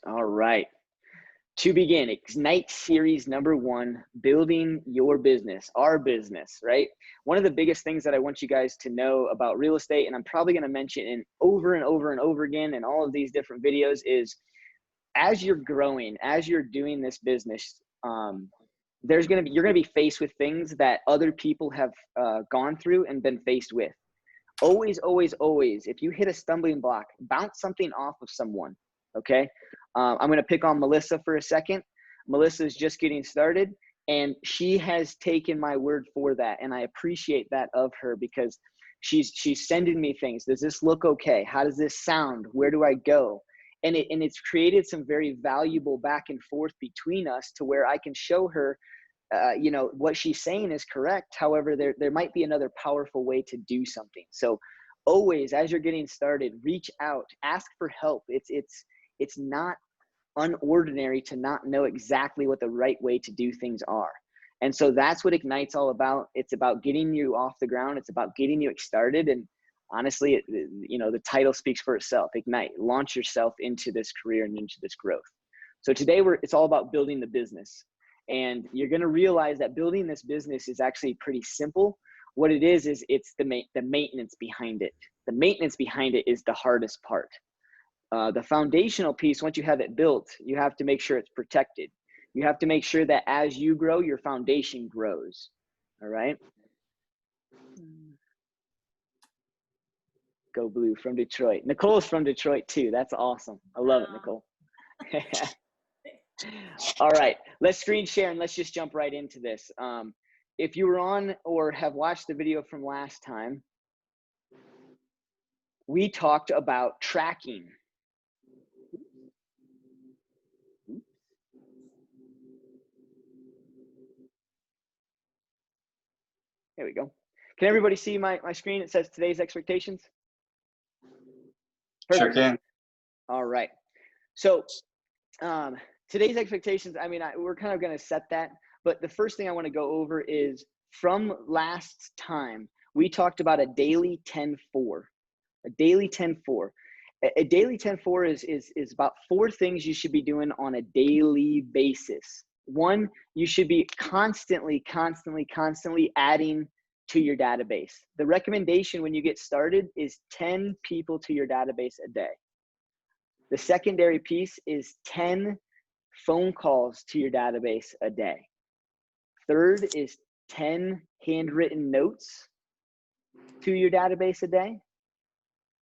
All right. To begin, Ignite series number 1, building your business, our business, right? One of the biggest things that I want you guys to know about real estate, and I'm probably going to mention it over and over and over again in all of these different videos, is as you're growing, as you're doing this business, you're going to be faced with things that other people have gone through and been faced with. Always, always, always, if you hit a stumbling block, bounce something off of someone, okay? I'm going to pick on Melissa for a second. Melissa is just getting started, and she has taken my word for that, and I appreciate that of her because she's sending me things. Does this look okay? How does this sound? Where do I go? And it's created some very valuable back and forth between us to where I can show her what she's saying is correct. However, there might be another powerful way to do something. So always, as you're getting started, reach out, ask for help. It's not unordinary to not know exactly what the right way to do things are. And so that's what Ignite's all about. It's about getting you off the ground. It's about getting you started. And honestly, the title speaks for itself. Ignite, launch yourself into this career and into this growth. So today it's all about building the business. And you're going to realize that building this business is actually pretty simple. What it is it's the maintenance behind it. The maintenance behind it is the hardest part. The foundational piece, once you have it built, you have to make sure it's protected. You have to make sure that as you grow, your foundation grows. All right. Go Blue from Detroit. Nicole's from Detroit too. That's awesome. I love it, Nicole. All right, let's screen share and let's just jump right into this. If you were on or have watched the video from last time, we talked about tracking. There we go. Can everybody see my screen? It says today's expectations. Perfect. Sure can. All right. So today's expectations, we're kind of going to set that. But the first thing I want to go over is from last time, we talked about a daily 10-4. A daily 10-4. A daily 10-4 is about 4 things you should be doing on a daily basis. 1, you should be constantly adding to your database. The recommendation when you get started is 10 people to your database a day. The secondary piece is 10 phone calls to your database a day. Third is 10 handwritten notes to your database a day.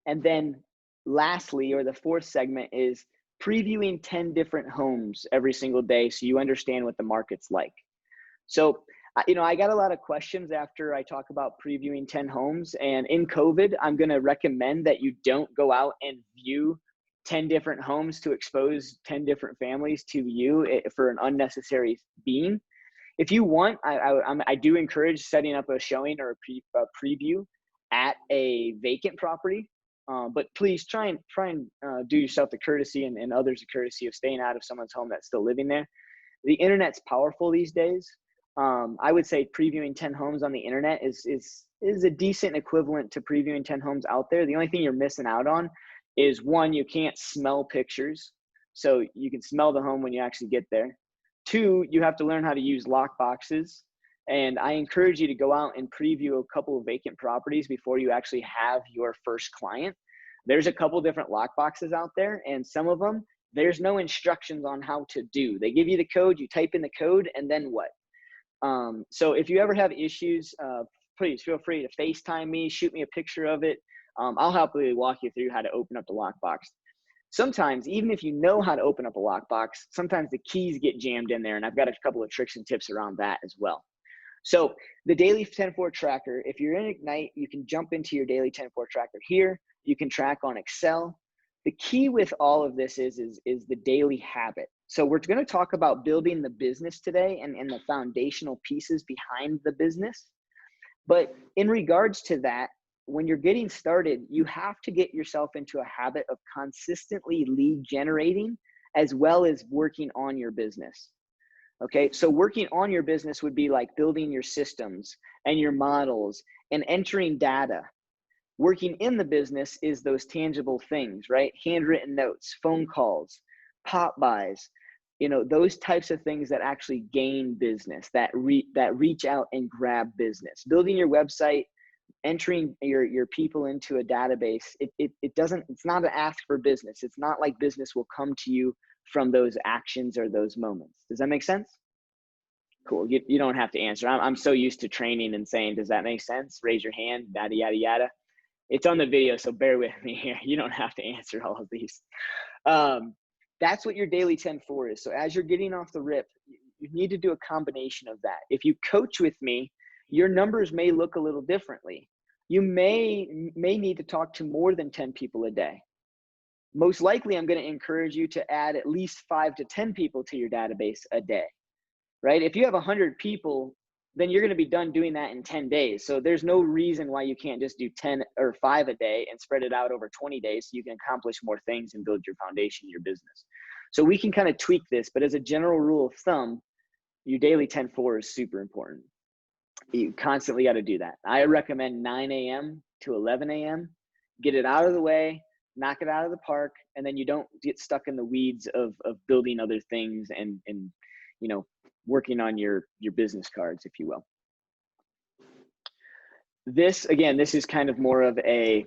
And then lastly, or the 4th segment, is previewing 10 different homes every single day so you understand what the market's like. So, I got a lot of questions after I talk about previewing 10 homes. And in COVID, I'm going to recommend that you don't go out and view 10 different homes to expose 10 different families to you for an unnecessary being. If you want, I do encourage setting up a showing or a preview at a vacant property. But please try and do yourself the courtesy and others the courtesy of staying out of someone's home that's still living there. The internet's powerful these days. I would say previewing 10 homes on the internet is a decent equivalent to previewing 10 homes out there. The only thing you're missing out on is 1, you can't smell pictures. So you can smell the home when you actually get there. 2, you have to learn how to use lock boxes. And I encourage you to go out and preview a couple of vacant properties before you actually have your first client. There's a couple different lock boxes out there, and some of them, there's no instructions on how to do. They give you the code, you type in the code, and then what? So if you ever have issues, please feel free to FaceTime me, shoot me a picture of it. I'll happily walk you through how to open up the lockbox. Sometimes, even if you know how to open up a lockbox, sometimes the keys get jammed in there, and I've got a couple of tricks and tips around that as well. So the daily 10-4 tracker, if you're in Ignite, you can jump into your daily 10-4 tracker here. You can track on Excel. The key with all of this is the daily habit. So we're going to talk about building the business today and the foundational pieces behind the business. But in regards to that, when you're getting started, you have to get yourself into a habit of consistently lead generating as well as working on your business. Okay, so working on your business would be like building your systems and your models and entering data. Working in the business is those tangible things, right? Handwritten notes, phone calls, pop buys, those types of things that actually gain business, that reach out and grab business. Building your website, entering your people into a database, it's not an ask for business. It's not like business will come to you from those actions or those moments. Does that make sense? Cool. You don't have to answer. I'm so used to training and saying, does that make sense? Raise your hand, yada, yada, yada. It's on the video, so bear with me here. You don't have to answer all of these. That's what your daily 10-4 is. So as you're getting off the rip, you need to do a combination of that. If you coach with me, your numbers may look a little differently. You may need to talk to more than 10 people a day. Most likely, I'm going to encourage you to add at least 5 to 10 people to your database a day, right? If you have 100 people, then you're going to be done doing that in 10 days. So there's no reason why you can't just do 10 or 5 a day and spread it out over 20 days so you can accomplish more things and build your foundation, your business. So we can kind of tweak this, but as a general rule of thumb, your daily 10-4 is super important. You constantly got to do that. I recommend 9 a.m. to 11 a.m. Get it out of the way, knock it out of the park, and then you don't get stuck in the weeds of building other things and working on your business cards, if you will. This is kind of more of a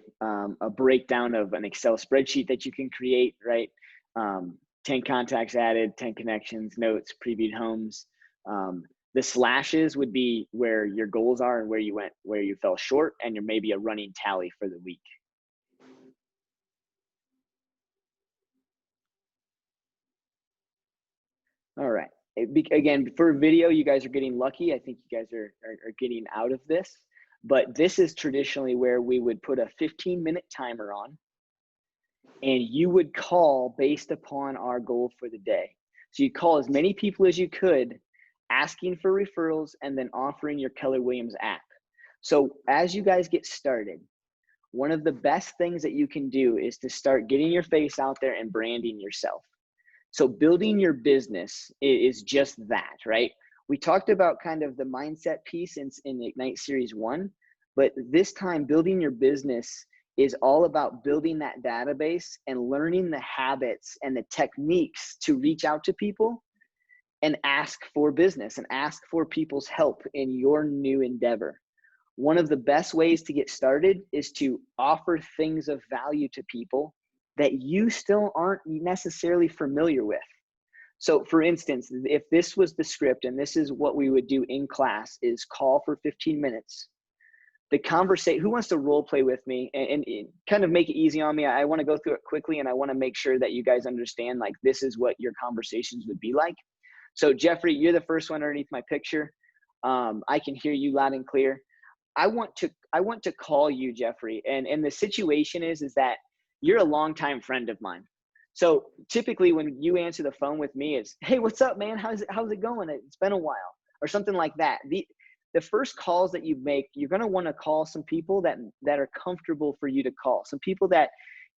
breakdown of an Excel spreadsheet that you can create, right? 10 contacts added, 10 connections, notes, previewed homes. The slashes would be where your goals are and where you fell short, and you're maybe a running tally for the week. All right. Again, for video, you guys are getting lucky. I think you guys are getting out of this, but this is traditionally where we would put a 15-minute timer on, and you would call based upon our goal for the day. So you call as many people as you could, asking for referrals, and then offering your Keller Williams app. So as you guys get started, one of the best things that you can do is to start getting your face out there and branding yourself. So building your business is just that, right? We talked about kind of the mindset piece in Ignite Series 1, but this time building your business is all about building that database and learning the habits and the techniques to reach out to people and ask for business and ask for people's help in your new endeavor. One of the best ways to get started is to offer things of value to people that you still aren't necessarily familiar with. So for instance, if this was the script and this is what we would do in class, is call for 15 minutes. The conversation, who wants to role play with me and kind of make it easy on me? I want to go through it quickly, and I want to make sure that you guys understand, like, this is what your conversations would be like. So Jeffrey, you're the first one underneath my picture. I can hear you loud and clear. I want to call you, Jeffrey. And the situation is that you're a longtime friend of mine. So typically when you answer the phone with me, it's, hey, what's up, man? How's it going? It's been a while, or something like that. The first calls that you make, you're going to want to call some people that are comfortable for you to call, some people that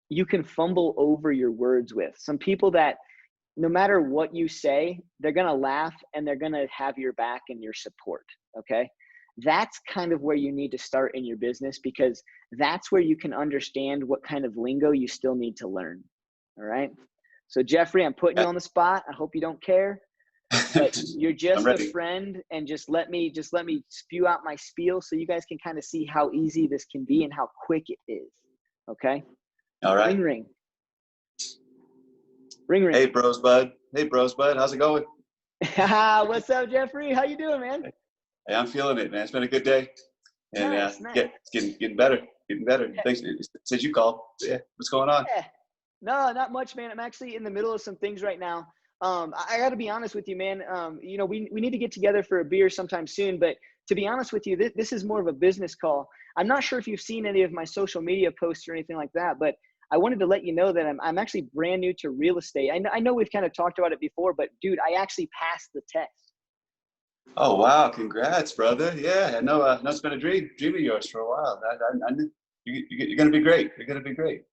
you can fumble over your words with, some people that no matter what you say, they're going to laugh and they're going to have your back and your support. Okay. That's kind of where you need to start in your business, because that's where you can understand what kind of lingo you still need to learn. All right. So Jeffrey, I'm putting you on the spot. I hope you don't care, but you're just a friend, and just let me spew out my spiel so you guys can kind of see how easy this can be and how quick it is. Okay. All right. Ring, ring. Ring, ring. Hey, Brosbud. How's it going? What's up, Jeffrey? How you doing, man? Hey, I'm feeling it, man. It's been a good day, and nice. Yeah, it's getting better. Yeah. Thanks. Since you called, yeah. What's going on? Yeah. No, not much, man. I'm actually in the middle of some things right now. I got to be honest with you, man. We need to get together for a beer sometime soon. But to be honest with you, this is more of a business call. I'm not sure if you've seen any of my social media posts or anything like that, but I wanted to let you know that I'm actually brand new to real estate. I know we've kind of talked about it before, but dude, I actually passed the test. Oh, wow. Congrats, brother. Yeah, I know it's been a dream of yours for a while. I knew you're going to be great. You're going to be great.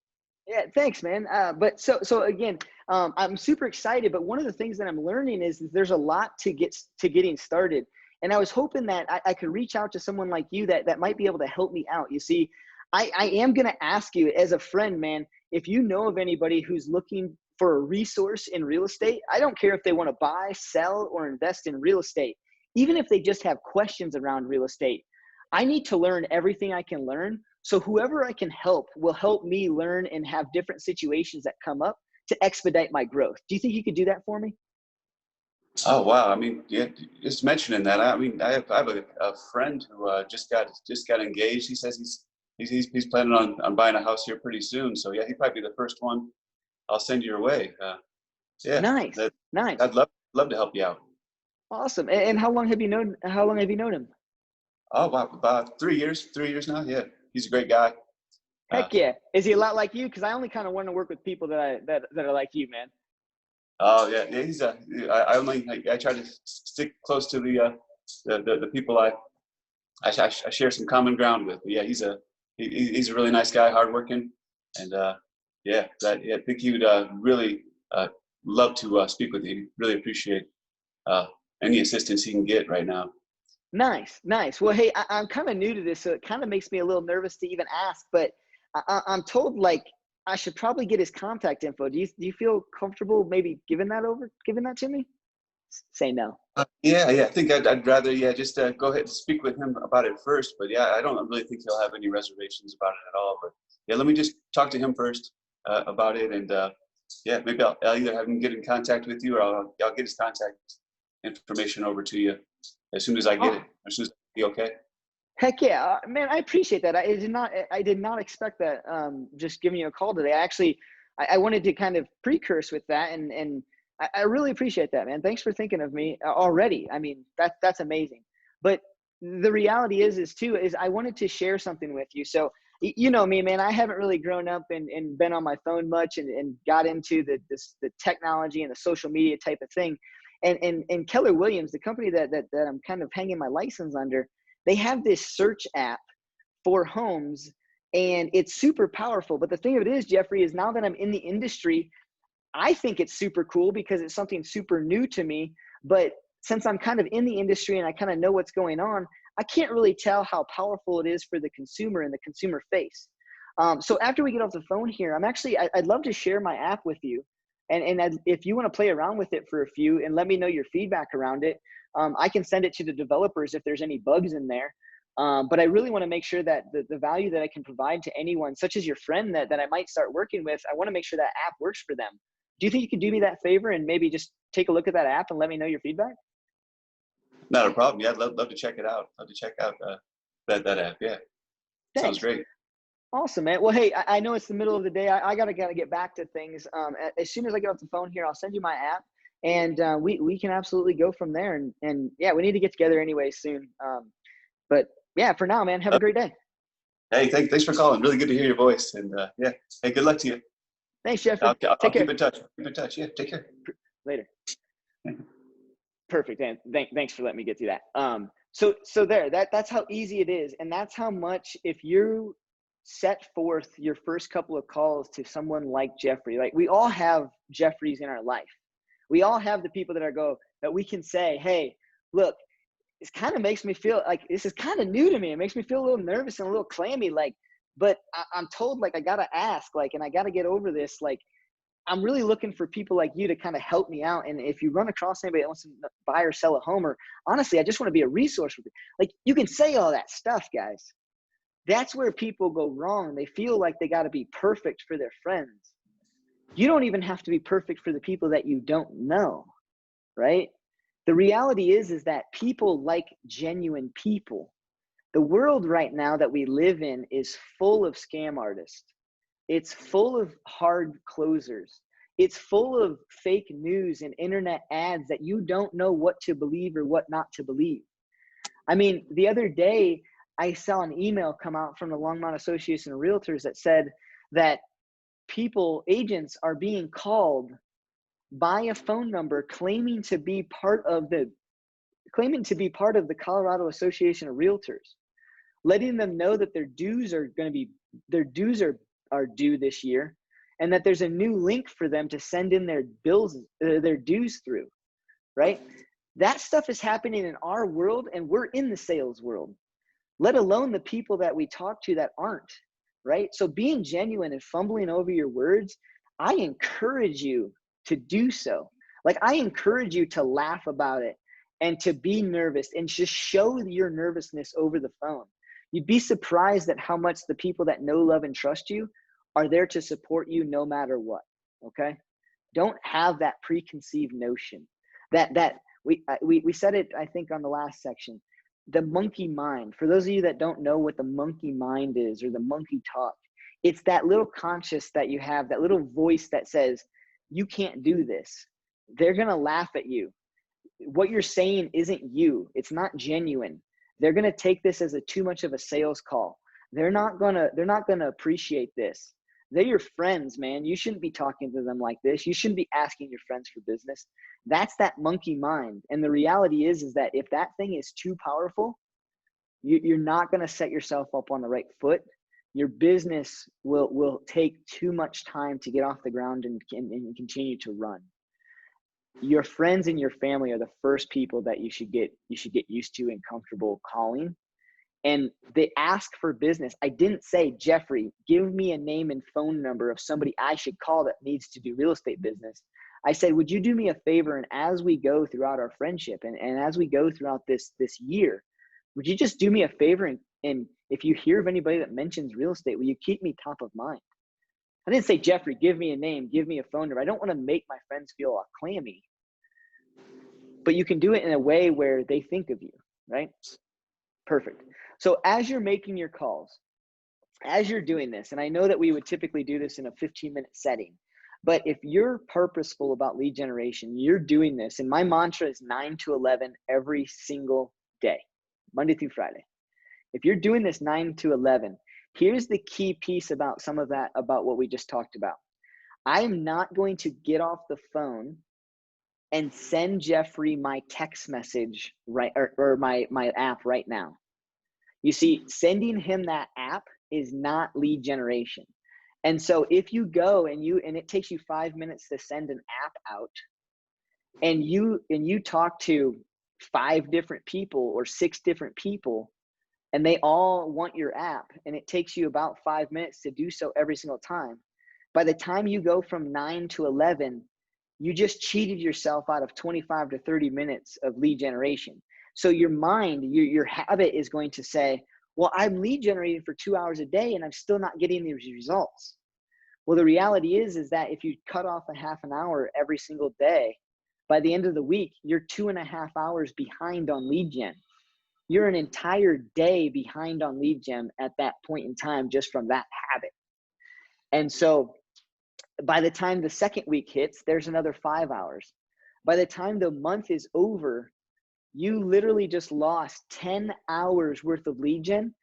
Yeah, thanks, man. But so again, I'm super excited. But one of the things that I'm learning is there's a lot to getting started. And I was hoping that I could reach out to someone like you that might be able to help me out. You see, I am going to ask you as a friend, man, if you know of anybody who's looking for a resource in real estate, I don't care if they want to buy, sell, or invest in real estate. Even if they just have questions around real estate, I need to learn everything I can learn. So whoever I can help will help me learn and have different situations that come up to expedite my growth. Do you think you could do that for me? Oh wow! I mean, yeah, just mentioning that. I mean, I have a friend who just got engaged. He says he's planning on buying a house here pretty soon. So yeah, he'd probably be the first one I'll send your way. Yeah, Nice, that nice, I'd love to help you out. awesome. And how long have you known him? Oh wow, about 3 years, 3 years now. Yeah, he's a great guy. Uh, Heck yeah. Is he a lot like you? Because I only kind of want to work with people that are like you, man. oh yeah, yeah. I try to stick close to the people I share some common ground with. But yeah, he's a really nice guy, hardworking, and I think he would really love to speak with you. Really appreciate uh, any assistance he can get right now. Nice, nice. Well, hey, I'm kind of new to this, so it kind of makes me a little nervous to even ask. But I'm told like I should probably get his contact info. Do you feel comfortable maybe giving that to me? Say no. Yeah. I think I'd rather just go ahead and speak with him about it first. But yeah, I don't really think he'll have any reservations about it at all. But yeah, let me just talk to him first about it, and maybe I'll either have him get in contact with you, or I'll get his contact information over to you as soon as I get it. Oh, As soon as be okay. heck yeah, man! I appreciate that. I did not expect that. Just giving you a call today. I wanted to kind of precurse with that, and I really appreciate that, man. Thanks for thinking of me already. I mean, that's amazing. But the reality is I wanted to share something with you. So you know me, man. I haven't really grown up and been on my phone much, and got into the technology and the social media type of thing. And Keller Williams, the company that I'm kind of hanging my license under, they have this search app for homes, and it's super powerful. But the thing of it is, Jeffrey, is now that I'm in the industry, I think it's super cool because it's something super new to me. But since I'm kind of in the industry and I kind of know what's going on, I can't really tell how powerful it is for the consumer and the consumer face. So after we get off the phone here, I'd love to share my app with you. If you want to play around with it for a few and let me know your feedback around it, I can send it to the developers if there's any bugs in there. But I really want to make sure that the value that I can provide to anyone, such as your friend that I might start working with, I want to make sure that app works for them. Do you think you could do me that favor and maybe just take a look at that app and let me know your feedback? Not a problem. Yeah, I'd love to check it out. Love to check out that app. Yeah, sounds Thanks. great. Awesome, man. Well, hey, I know it's the middle of the day. I gotta get back to things. As soon as I get off the phone here, I'll send you my app, and we can absolutely go from there. And yeah, we need to get together anyway soon. But yeah, for now, man, have a Uh, great day. Hey, thanks for calling. Really good to hear your voice. And hey, good luck to you. Thanks, Jeffrey. I'll Take keep care. in touch. Keep in touch. Yeah, take care. Later. Perfect, man. Thanks for letting me get through that. So there, that's how easy it is, and that's how much if you set forth your first couple of calls to someone like Jeffrey, like we all have Jeffreys in our life. We all have the people that we can say, hey, look, this kind of makes me feel like this is kind of new to me. It makes me feel a little nervous and a little clammy, like, but I'm told like I gotta ask, like, and I gotta get over this, like. I'm really looking for people like you to kind of help me out. And if you run across anybody that wants to buy or sell a home, or honestly, I just want to be a resource for you. Like you can say all that stuff, guys. That's where people go wrong. They feel like they got to be perfect for their friends. You don't even have to be perfect for the people that you don't know, right? The reality is that people like genuine people. The world right now that we live in is full of scam artists. It's full of hard closers. It's full of fake news and internet ads that you don't know what to believe or what not to believe. I mean, the other day, I saw an email come out from the Longmont Association of Realtors that said that agents are being called by a phone number claiming to be part of the Colorado Association of Realtors, letting them know that their dues are due this year, and that there's a new link for them to send in their bills, their dues through, right? That stuff is happening in our world, and we're in the sales world, let alone the people that we talk to that aren't, right? So being genuine and fumbling over your words, I encourage you to do so. Like, I encourage you to laugh about it and to be nervous and just show your nervousness over the phone. You'd be surprised at how much the people that know, love, and trust you are there to support you no matter what. Okay? Don't have that preconceived notion that we said it, I think, on the last section. The monkey mind. For those of you that don't know what the monkey mind is, or the monkey talk, it's that little conscious that you have, that little voice that says, you can't do this. They're going to laugh at you. What you're saying isn't you. It's not genuine. They're going to take this as too much of a sales call. They're not going to appreciate this. They're your friends, man. You shouldn't be talking to them like this. You shouldn't be asking your friends for business. That's that monkey mind. And the reality is that if that thing is too powerful, you're not going to set yourself up on the right foot. Your business will take too much time to get off the ground and continue to run. Your friends and your family are the first people that you should get used to and comfortable calling. And they ask for business. I didn't say, Jeffrey, give me a name and phone number of somebody I should call that needs to do real estate business. I said, would you do me a favor? And as we go throughout our friendship and as we go throughout this year, would you just do me a favor? And if you hear of anybody that mentions real estate, will you keep me top of mind? I didn't say, Jeffrey, give me a name, give me a phone number. I don't want to make my friends feel all clammy, but you can do it in a way where they think of you, right? Perfect. So as you're making your calls, as you're doing this, and I know that we would typically do this in a 15-minute setting, but if you're purposeful about lead generation, you're doing this, and my mantra is 9 to 11 every single day, Monday through Friday. If you're doing this 9 to 11, here's the key piece about some of that, about what we just talked about. I am not going to get off the phone and send Jeffrey my text message or my app right now. You see, sending him that app is not lead generation. And so if you go and it takes you 5 minutes to send an app out, and you talk to 5 different people or 6 different people, and they all want your app, and it takes you about 5 minutes to do so every single time, by the time you go from 9 to 11, you just cheated yourself out of 25 to 30 minutes of lead generation. So your mind, your habit is going to say, well, I'm lead generating for 2 hours a day and I'm still not getting these results. Well, the reality is that if you cut off a half an hour every single day, by the end of the week, you're 2.5 hours behind on lead gen. You're an entire day behind on lead gen at that point in time, just from that habit. And so by the time the second week hits, there's another 5 hours. By the time the month is over, you literally just lost 10 hours worth of lead gen,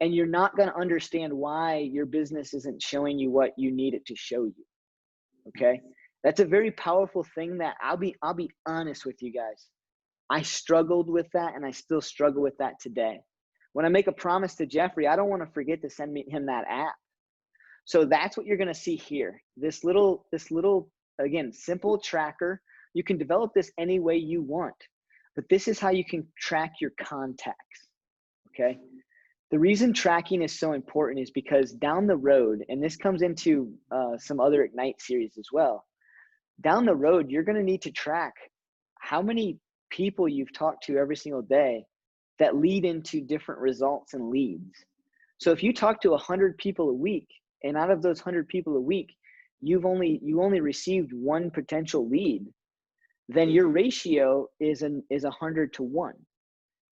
and you're not going to understand why your business isn't showing you what you need it to show you. Okay? That's a very powerful thing that I'll be honest with you guys. I struggled with that, and I still struggle with that today. When I make a promise to Jeffrey, I don't want to forget to send him that app. So that's what you're going to see here. This little, again, simple tracker. You can develop this any way you want, but this is how you can track your contacts, okay? The reason tracking is so important is because down the road, and this comes into some other Ignite series as well, down the road, you're going to need to track how many people you've talked to every single day that lead into different results and leads. So if you talk to 100 people a week, and out of those 100 people a week, you only received 1 potential lead, then your ratio is 100 to 1.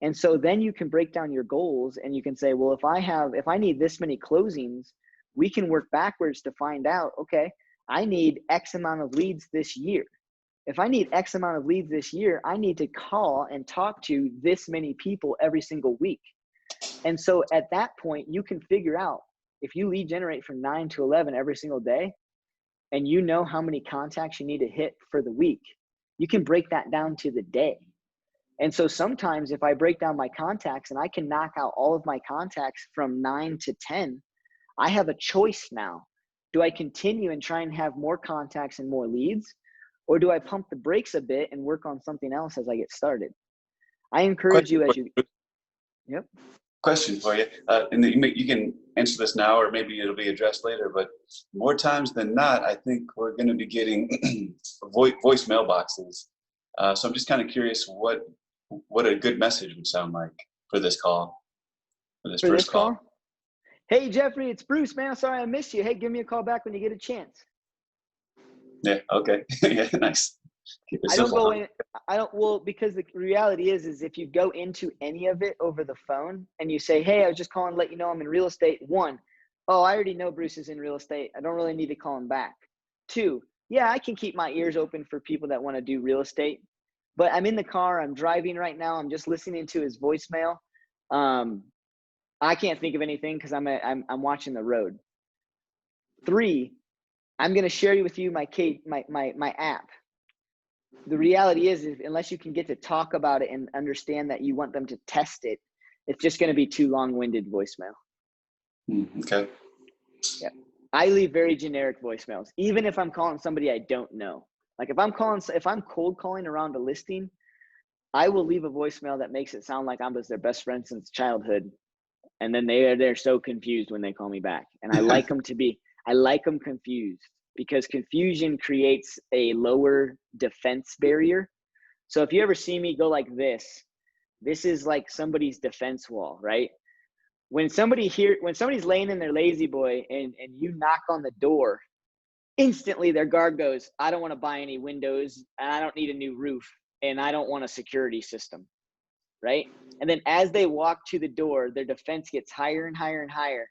And so then you can break down your goals, and you can say, well, if I need this many closings, we can work backwards to find out, okay, I need X amount of leads this year. If I need X amount of leads this year, I need to call and talk to this many people every single week. And so at that point, you can figure out, if you lead generate from 9 to 11 every single day, and you know how many contacts you need to hit for the week, you can break that down to the day. And so sometimes if I break down my contacts and I can knock out all of my contacts from 9 to 10, I have a choice now. Do I continue and try and have more contacts and more leads? Or do I pump the brakes a bit and work on something else as I get started? I encourage you as you, yep. Question for you. You can answer this now, or maybe it'll be addressed later, but more times than not, I think we're going to be getting voice mailboxes. So I'm just kind of curious what a good message would sound like for this call, for this first call. Hey, Jeffrey, it's Bruce, man. Sorry I missed you. Hey, give me a call back when you get a chance. Yeah. Okay. Yeah. Nice. Keep it simple. Well, because the reality is if you go into any of it over the phone and you say, hey, I was just calling to let you know I'm in real estate. 1, oh, I already know Bruce is in real estate. I don't really need to call him back. 2, yeah, I can keep my ears open for people that want to do real estate, but I'm in the car. I'm driving right now. I'm just listening to his voicemail. I can't think of anything because I'm watching the road. 3, I'm going to share with you my app. The reality is unless you can get to talk about it and understand that you want them to test it, it's just going to be too long-winded voicemail. Okay. Yeah. I leave very generic voicemails, even if I'm calling somebody I don't know. Like if I'm cold calling around a listing, I will leave a voicemail that makes it sound like I was their best friend since childhood. And then they're so confused when they call me back. And I like them confused, because confusion creates a lower defense barrier. So if you ever see me go like this is like somebody's defense wall, right? When somebody's laying in their lazy boy and you knock on the door, instantly their guard goes, I don't want to buy any windows, and I don't need a new roof, and I don't want a security system, right? And then as they walk to the door, their defense gets higher and higher and higher.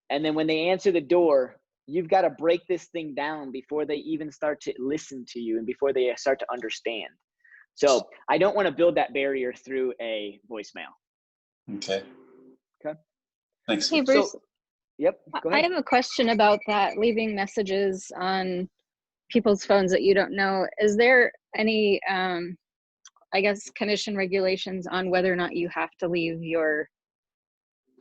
And then when they answer the door, you've got to break this thing down before they even start to listen to you and before they start to understand. So I don't want to build that barrier through a voicemail. Okay. Thanks. Hey, Bruce. Yep. Go ahead. I have a question about that, leaving messages on people's phones that you don't know. Is there any, I guess, condition regulations on whether or not you have to leave your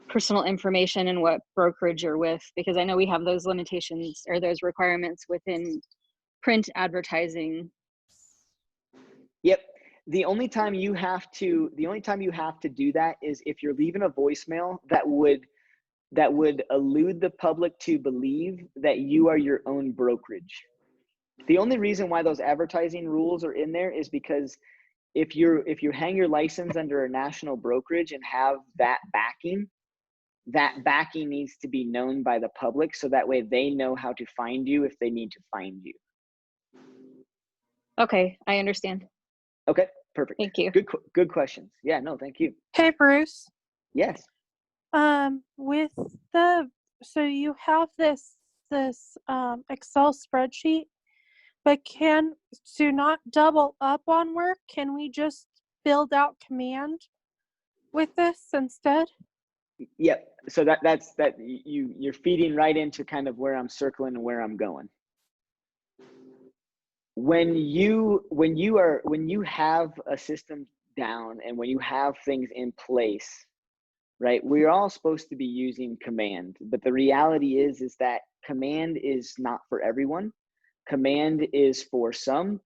personal information and what brokerage you're with? Because I know we have those limitations or those requirements within print advertising. Yep. The only time you have to do that is if you're leaving a voicemail that would elude the public to believe that you are your own brokerage. The only reason why those advertising rules are in there is because if you hang your license under a national brokerage and have that backing needs to be known by the public, so that way they know how to find you if they need to find you. Okay, I understand. Okay, perfect. Thank you. Good questions. Yeah, no, thank you. Hey, Bruce. Yes. So you have this Excel spreadsheet, but to not double up on work, can we just build out command with this instead? Yep. So you're feeding right into kind of where I'm circling and where I'm going. When you have a system down and when you have things in place, right? We're all supposed to be using command, but the reality is that command is not for everyone. Command is for some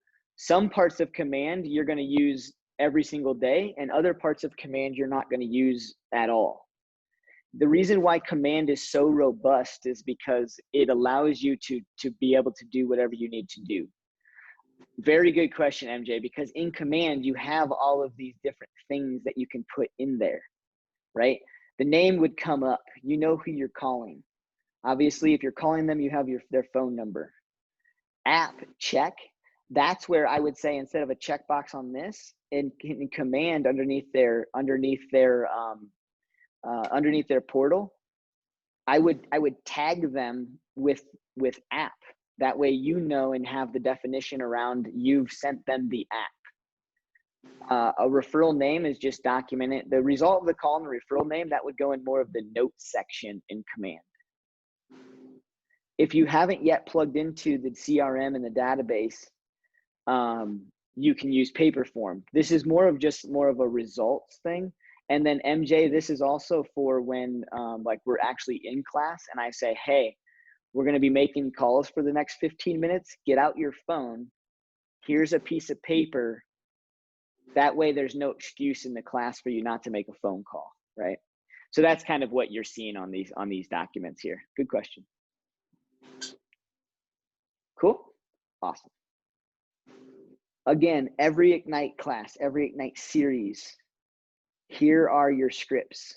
parts of command you're going to use every single day, and other parts of command you're not going to use at all. The reason why command is so robust is because it allows you to be able to do whatever you need to do. Very good question, MJ, because in command, you have all of these different things that you can put in there, right? The name would come up. You know who you're calling. Obviously, if you're calling them, you have their phone number. App check. That's where I would say instead of a checkbox on this, in command underneath their portal, I would tag them with app. That way you know and have the definition around you've sent them the app. A referral name is just documented. The result of the call and the referral name, that would go in more of the notes section in command. If you haven't yet plugged into the CRM and the database, you can use Paperform. This is more of a results thing. And then MJ, this is also for when like we're actually in class and I say, hey, we're going to be making calls for the next 15 minutes. Get out your phone. Here's a piece of paper. That way there's no excuse in the class for you not to make a phone call, right? So that's kind of what you're seeing on these documents here. Good question. Cool. Awesome. Again, every Ignite class, every Ignite series, here are your scripts.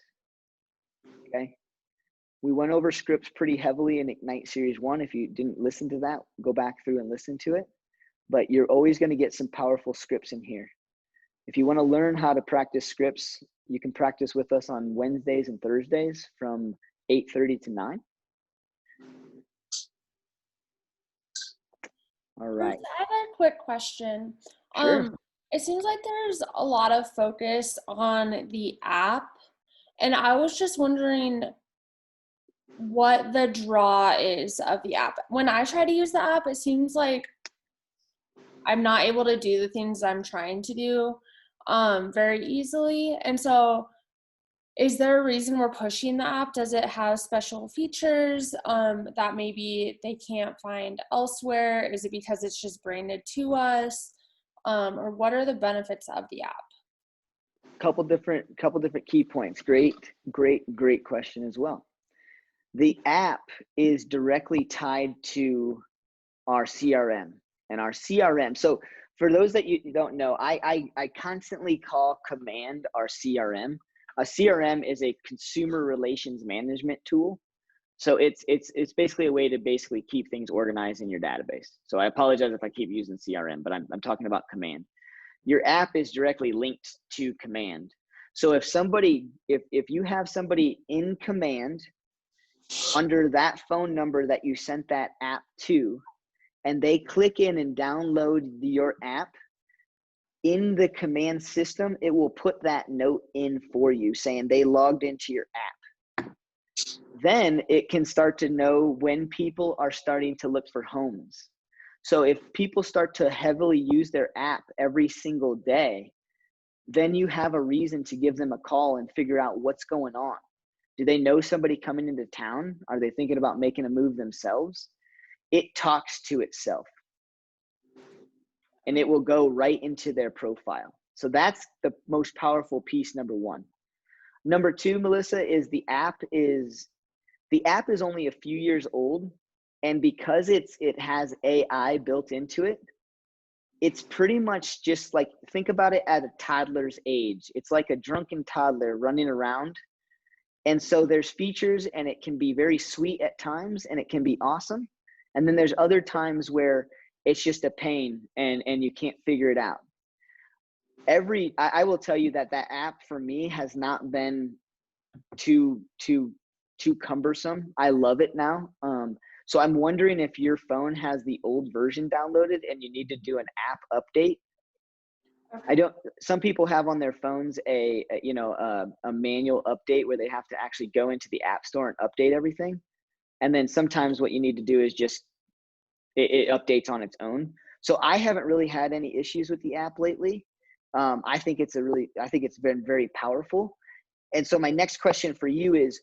Okay. We went over scripts pretty heavily in Ignite Series 1. If you didn't listen to that, go back through and listen to it. But you're always going to get some powerful scripts in here. If you want to learn how to practice scripts, you can practice with us on Wednesdays and Thursdays from 8:30 to 9. All right. I have a quick question. Sure. It seems like there's a lot of focus on the app, and I was just wondering what the draw is of the app. When I try to use the app, it seems like I'm not able to do the things I'm trying to do very easily. And so is there a reason we're pushing the app? Does it have special features that maybe they can't find elsewhere? Is it because it's just branded to us? Or what are the benefits of the app? Couple different key points. Great question as well. The app is directly tied to our CRM and our CRM. So for those that you don't know, I constantly call Command our CRM. A CRM is a consumer relations management tool. So it's basically a way to basically keep things organized in your database. So I apologize if I keep using CRM, but I'm talking about Command. Your app is directly linked to Command. So if you have somebody in Command under that phone number that you sent that app to, and they click in and download your app, in the Command system, it will put that note in for you saying they logged into your app. Then it can start to know when people are starting to look for homes. So if people start to heavily use their app every single day, then you have a reason to give them a call and figure out what's going on. Do they know somebody coming into town? Are they thinking about making a move themselves? It talks to itself, and it will go right into their profile. So that's the most powerful piece, number one. Number two, Melissa, is the app is only a few years old, and because it has AI built into it, it's pretty much just like, think about it at a toddler's age. It's like a drunken toddler running around. And so there's features, and it can be very sweet at times, and it can be awesome. And then there's other times where it's just a pain and you can't figure it out. I will tell you that app for me has not been too cumbersome. I love it now. So I'm wondering if your phone has the old version downloaded and you need to do an app update. Some people have on their phones a manual update where they have to actually go into the app store and update everything. And then sometimes what you need to do is just, it updates on its own. So I haven't really had any issues with the app lately. I think it's been very powerful. And so my next question for you is,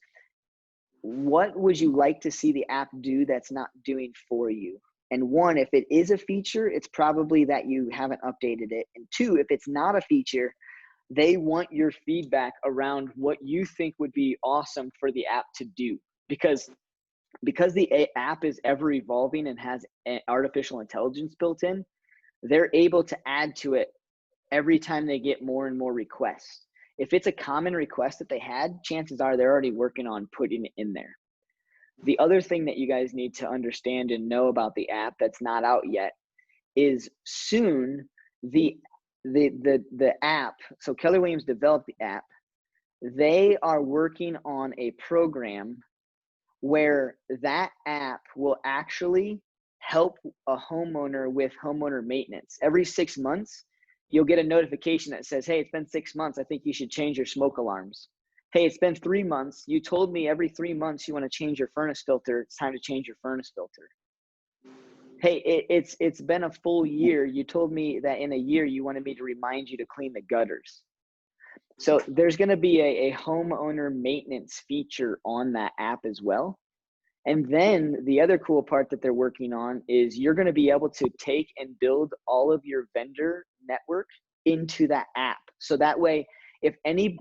what would you like to see the app do that's not doing for you? And one, if it is a feature, it's probably that you haven't updated it. And two, if it's not a feature, they want your feedback around what you think would be awesome for the app to do. Because the app is ever evolving and has artificial intelligence built in, they're able to add to it every time they get more and more requests. If it's a common request that they had, chances are they're already working on putting it in there. The other thing that you guys need to understand and know about the app that's not out yet is soon the app, so Keller Williams developed the app, they are working on a program where that app will actually help a homeowner with homeowner maintenance. Every 6 months, you'll get a notification that says, hey, it's been 6 months. I think you should change your smoke alarms. Hey, it's been 3 months. You told me every 3 months you want to change your furnace filter. It's time to change your furnace filter. Hey, it's been a full year. You told me that in a year you wanted me to remind you to clean the gutters. So there's going to be a homeowner maintenance feature on that app as well. And then the other cool part that they're working on is you're going to be able to take and build all of your vendor network into that app. So that way, if any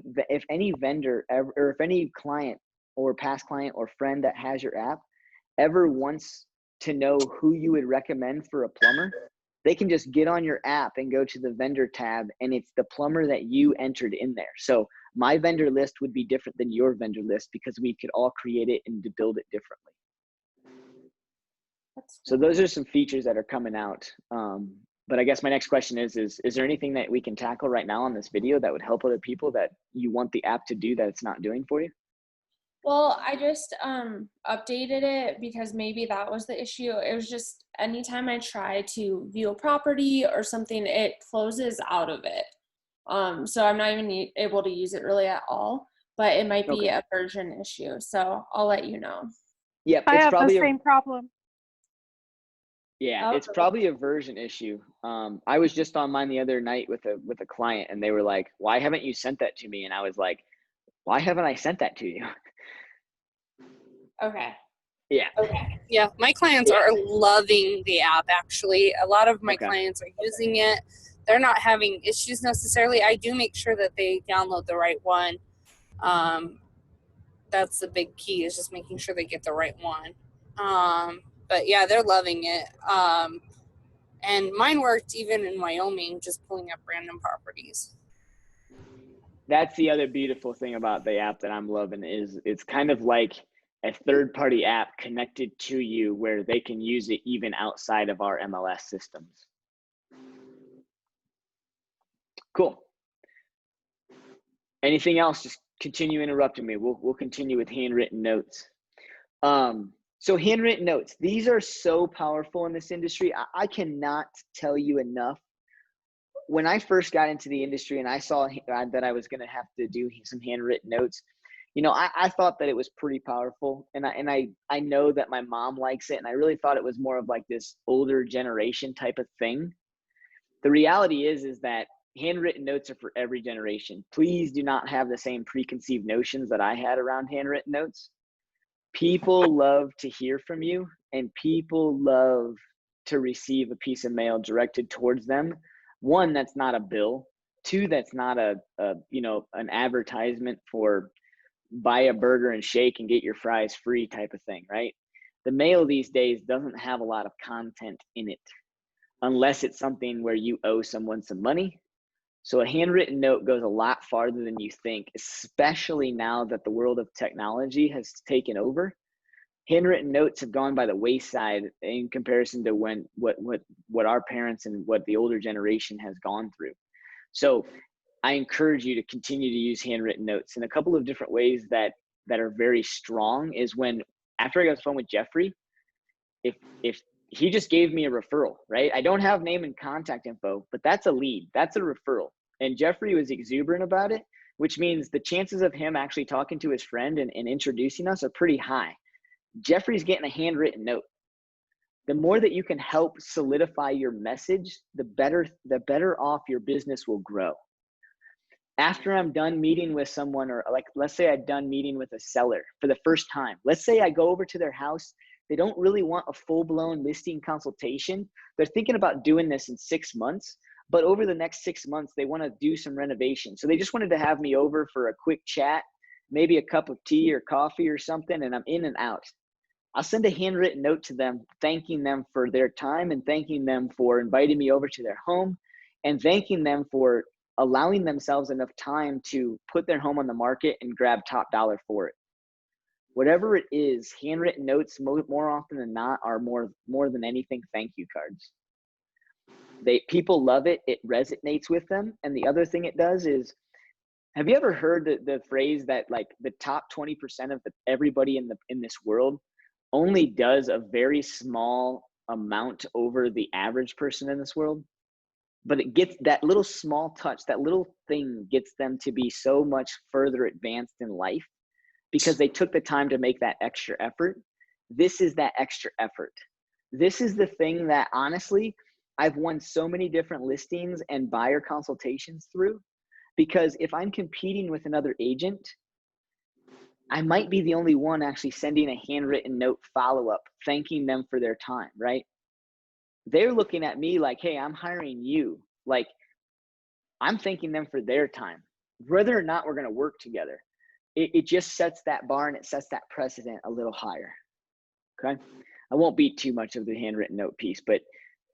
vendor ever, or if any client or past client or friend that has your app ever wants to know who you would recommend for a plumber, they can just get on your app and go to the vendor tab, and it's the plumber that you entered in there. So my vendor list would be different than your vendor list because we could all create it and build it differently. So those are some features that are coming out. But I guess my next question is there anything that we can tackle right now on this video that would help other people that you want the app to do that it's not doing for you? Well, I just updated it because maybe that was the issue. It was just anytime I try to view a property or something, it closes out of it. So I'm not even able to use it really at all, but it might be a version issue. So I'll let you know. Yep, I it's have the probably same problem. Yeah, it's probably a version issue. I was just on mine the other night with a client, and they were like, "Why haven't you sent that to me?" And I was like, "Why haven't I sent that to you?" Okay. Yeah. Okay. Yeah, my clients are loving the app, actually. A lot of my Okay. clients are using it. They're not having issues necessarily. I do make sure that they download the right one. That's the big key, is just making sure they get the right one. But yeah, they're loving it. And mine worked even in Wyoming, just pulling up random properties. That's the other beautiful thing about the app that I'm loving is it's kind of like a third-party app connected to you where they can use it even outside of our MLS systems. Cool. Anything else? Just continue interrupting me. We'll continue with handwritten notes. So handwritten notes, these are so powerful in this industry. I cannot tell you enough. When I first got into the industry and I saw that I was going to have to do some handwritten notes, you know, I thought that it was pretty powerful, and I know that my mom likes it, and I really thought it was more of like this older generation type of thing. The reality is that handwritten notes are for every generation. Please do not have the same preconceived notions that I had around handwritten notes. People love to hear from you, and people love to receive a piece of mail directed towards them. One, that's not a bill. Two, that's not an advertisement for buy a burger and shake and get your fries free type of thing, right? The mail these days doesn't have a lot of content in it, unless it's something where you owe someone some money. So a handwritten note goes a lot farther than you think, especially now that the world of technology has taken over. Handwritten notes have gone by the wayside in comparison to what our parents and what the older generation has gone through. So I encourage you to continue to use handwritten notes. And a couple of different ways that are very strong is when, after I got off the phone with Jeffrey, if he just gave me a referral, right? I don't have name and contact info, but that's a lead. That's a referral. And Jeffrey was exuberant about it, which means the chances of him actually talking to his friend and introducing us are pretty high. Jeffrey's getting a handwritten note. The more that you can help solidify your message, the better off your business will grow. After I'm done meeting with someone, or like, let's say I'm done meeting with a seller for the first time. Let's say I go over to their house. They don't really want a full-blown listing consultation. They're thinking about doing this in 6 months, but over the next 6 months, they want to do some renovation. So they just wanted to have me over for a quick chat, maybe a cup of tea or coffee or something, and I'm in and out. I'll send a handwritten note to them, thanking them for their time and thanking them for inviting me over to their home and thanking them for allowing themselves enough time to put their home on the market and grab top dollar for it. Whatever it is, handwritten notes more often than not are more than anything thank you cards. People love it. It resonates with them. And the other thing it does is, have you ever heard the phrase that like the top 20% of everybody in this world only does a very small amount over the average person in this world? But it gets that little small touch, that little thing gets them to be so much further advanced in life because they took the time to make that extra effort. This is that extra effort. This is the thing that honestly, I've won so many different listings and buyer consultations through, because if I'm competing with another agent, I might be the only one actually sending a handwritten note follow-up, thanking them for their time, right? They're looking at me like, hey, I'm hiring you. Like, I'm thanking them for their time. whether or not we're going to work together. It just sets that bar and it sets that precedent a little higher. Okay. I won't beat too much of the handwritten note piece, but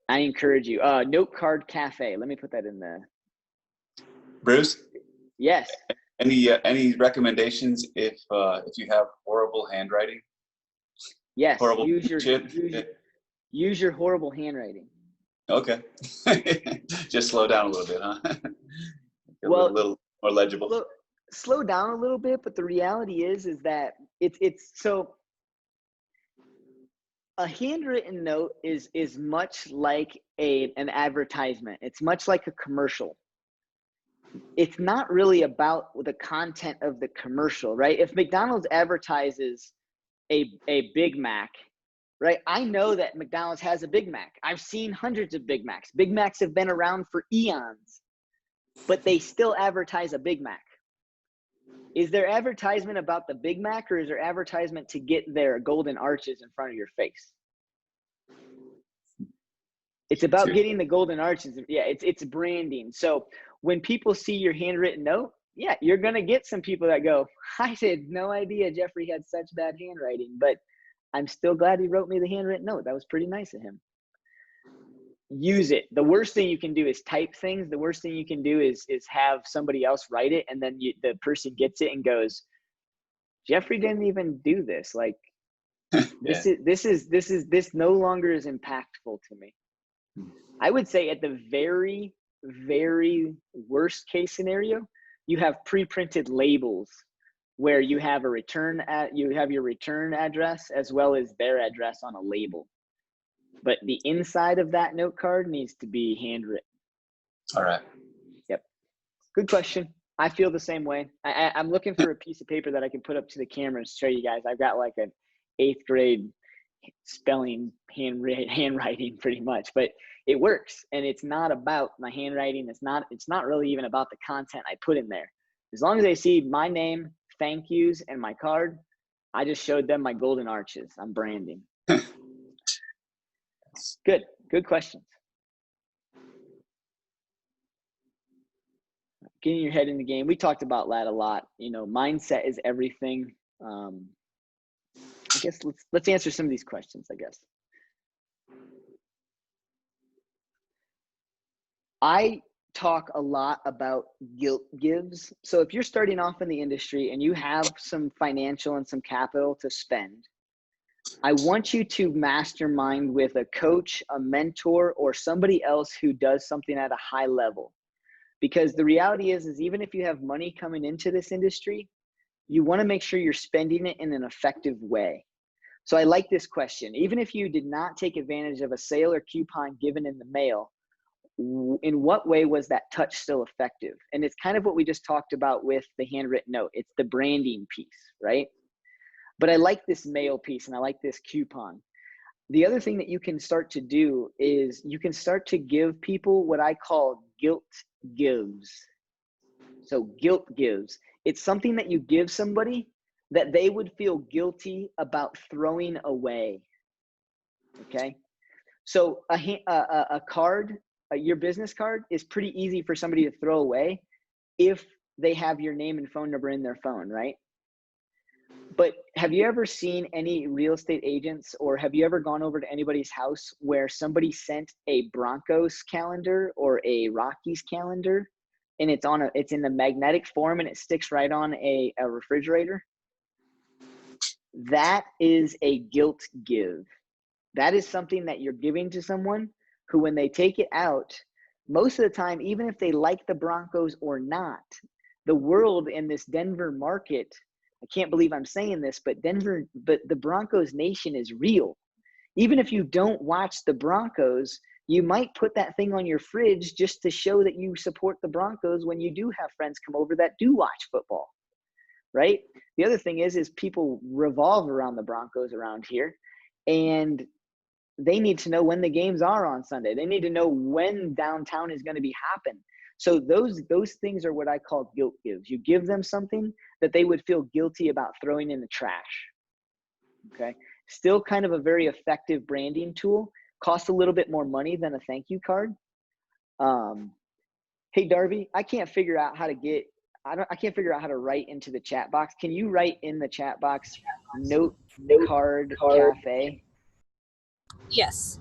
I encourage you. Note Card Cafe. Let me put that in the. Bruce, Yes. any recommendations if you have horrible handwriting? Yes. Horrible Use shit. use your horrible handwriting. Okay. Just slow down a little bit, huh? A Well, little more legible. Slow down a little bit, but the reality is that it's so a handwritten note is much like an advertisement. It's much like a commercial. It's not really about the content of the commercial, right? If McDonald's advertises a Big Mac, right? I know that McDonald's has a Big Mac. I've seen hundreds of Big Macs. Big Macs have been around for eons, but they still advertise a Big Mac. Is there advertisement about the Big Mac, or is there advertisement to get their golden arches in front of your face? It's about getting the golden arches. Yeah, it's branding. So when people see your handwritten note, yeah, you're going to get some people that go, I had no idea Jeffrey had such bad handwriting, but I'm still glad he wrote me the handwritten note. That was pretty nice of him. Use it. The worst thing you can do is type things. The worst thing you can do is have somebody else write it, and then the person gets it and goes, Jeffrey didn't even do this. Like, this no longer is impactful to me. I would say at the very, very worst case scenario, you have pre-printed labels where you have your return address as well as their address on a label. But the inside of that note card needs to be handwritten. All right. Yep. Good question. I feel the same way. I'm looking for a piece of paper that I can put up to the camera and show you guys. I've got like an 8th grade spelling handwriting pretty much, but it works. And it's not about my handwriting. It's not really even about the content I put in there. As long as they see my name, thank yous, and my card, I just showed them my golden arches. I'm branding. Good questions. Getting your head in the game. We talked about that a lot. You know, mindset is everything. I guess let's answer some of these questions, I guess. I talk a lot about guilt gives. So if you're starting off in the industry and you have some financial and some capital to spend, I want you to mastermind with a coach, a mentor, or somebody else who does something at a high level. Because the reality is even if you have money coming into this industry, you want to make sure you're spending it in an effective way. So I like this question. Even if you did not take advantage of a sale or coupon given in the mail, in what way was that touch still effective? And it's kind of what we just talked about with the handwritten note. It's the branding piece, right? But I like this mail piece and I like this coupon. The other thing that you can start to do is you can start to give people what I call guilt gives. So guilt gives. It's something that you give somebody that they would feel guilty about throwing away. Okay? So a card, your business card is pretty easy for somebody to throw away if they have your name and phone number in their phone, right? But have you ever seen any real estate agents, or have you ever gone over to anybody's house where somebody sent a Broncos calendar or a Rockies calendar, and it's in the magnetic form and it sticks right on a refrigerator? That is a guilt give. That is something that you're giving to someone who, when they take it out, most of the time, even if they like the Broncos or not, the world in this Denver market, I can't believe I'm saying this, but the Broncos nation is real. Even if you don't watch the Broncos, you might put that thing on your fridge just to show that you support the Broncos when you do have friends come over that do watch football, right? The other thing is people revolve around the Broncos around here, and they need to know when the games are on Sunday. They need to know when downtown is going to be happening. So those things are what I call guilt gives. You give them something that they would feel guilty about throwing in the trash. Okay. Still kind of a very effective branding tool. Costs a little bit more money than a thank you card. Hey, Darby, I can't figure out how to get I can't figure out how to write into the chat box. Can you write in the chat box, Note Card Cafe? Yes.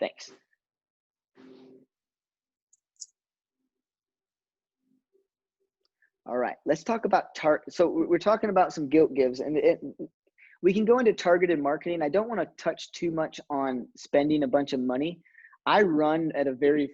Thanks. All right, let's talk about so we're talking about some guilt gives, and we can go into targeted marketing. I don't want to touch too much on spending a bunch of money. I run at a very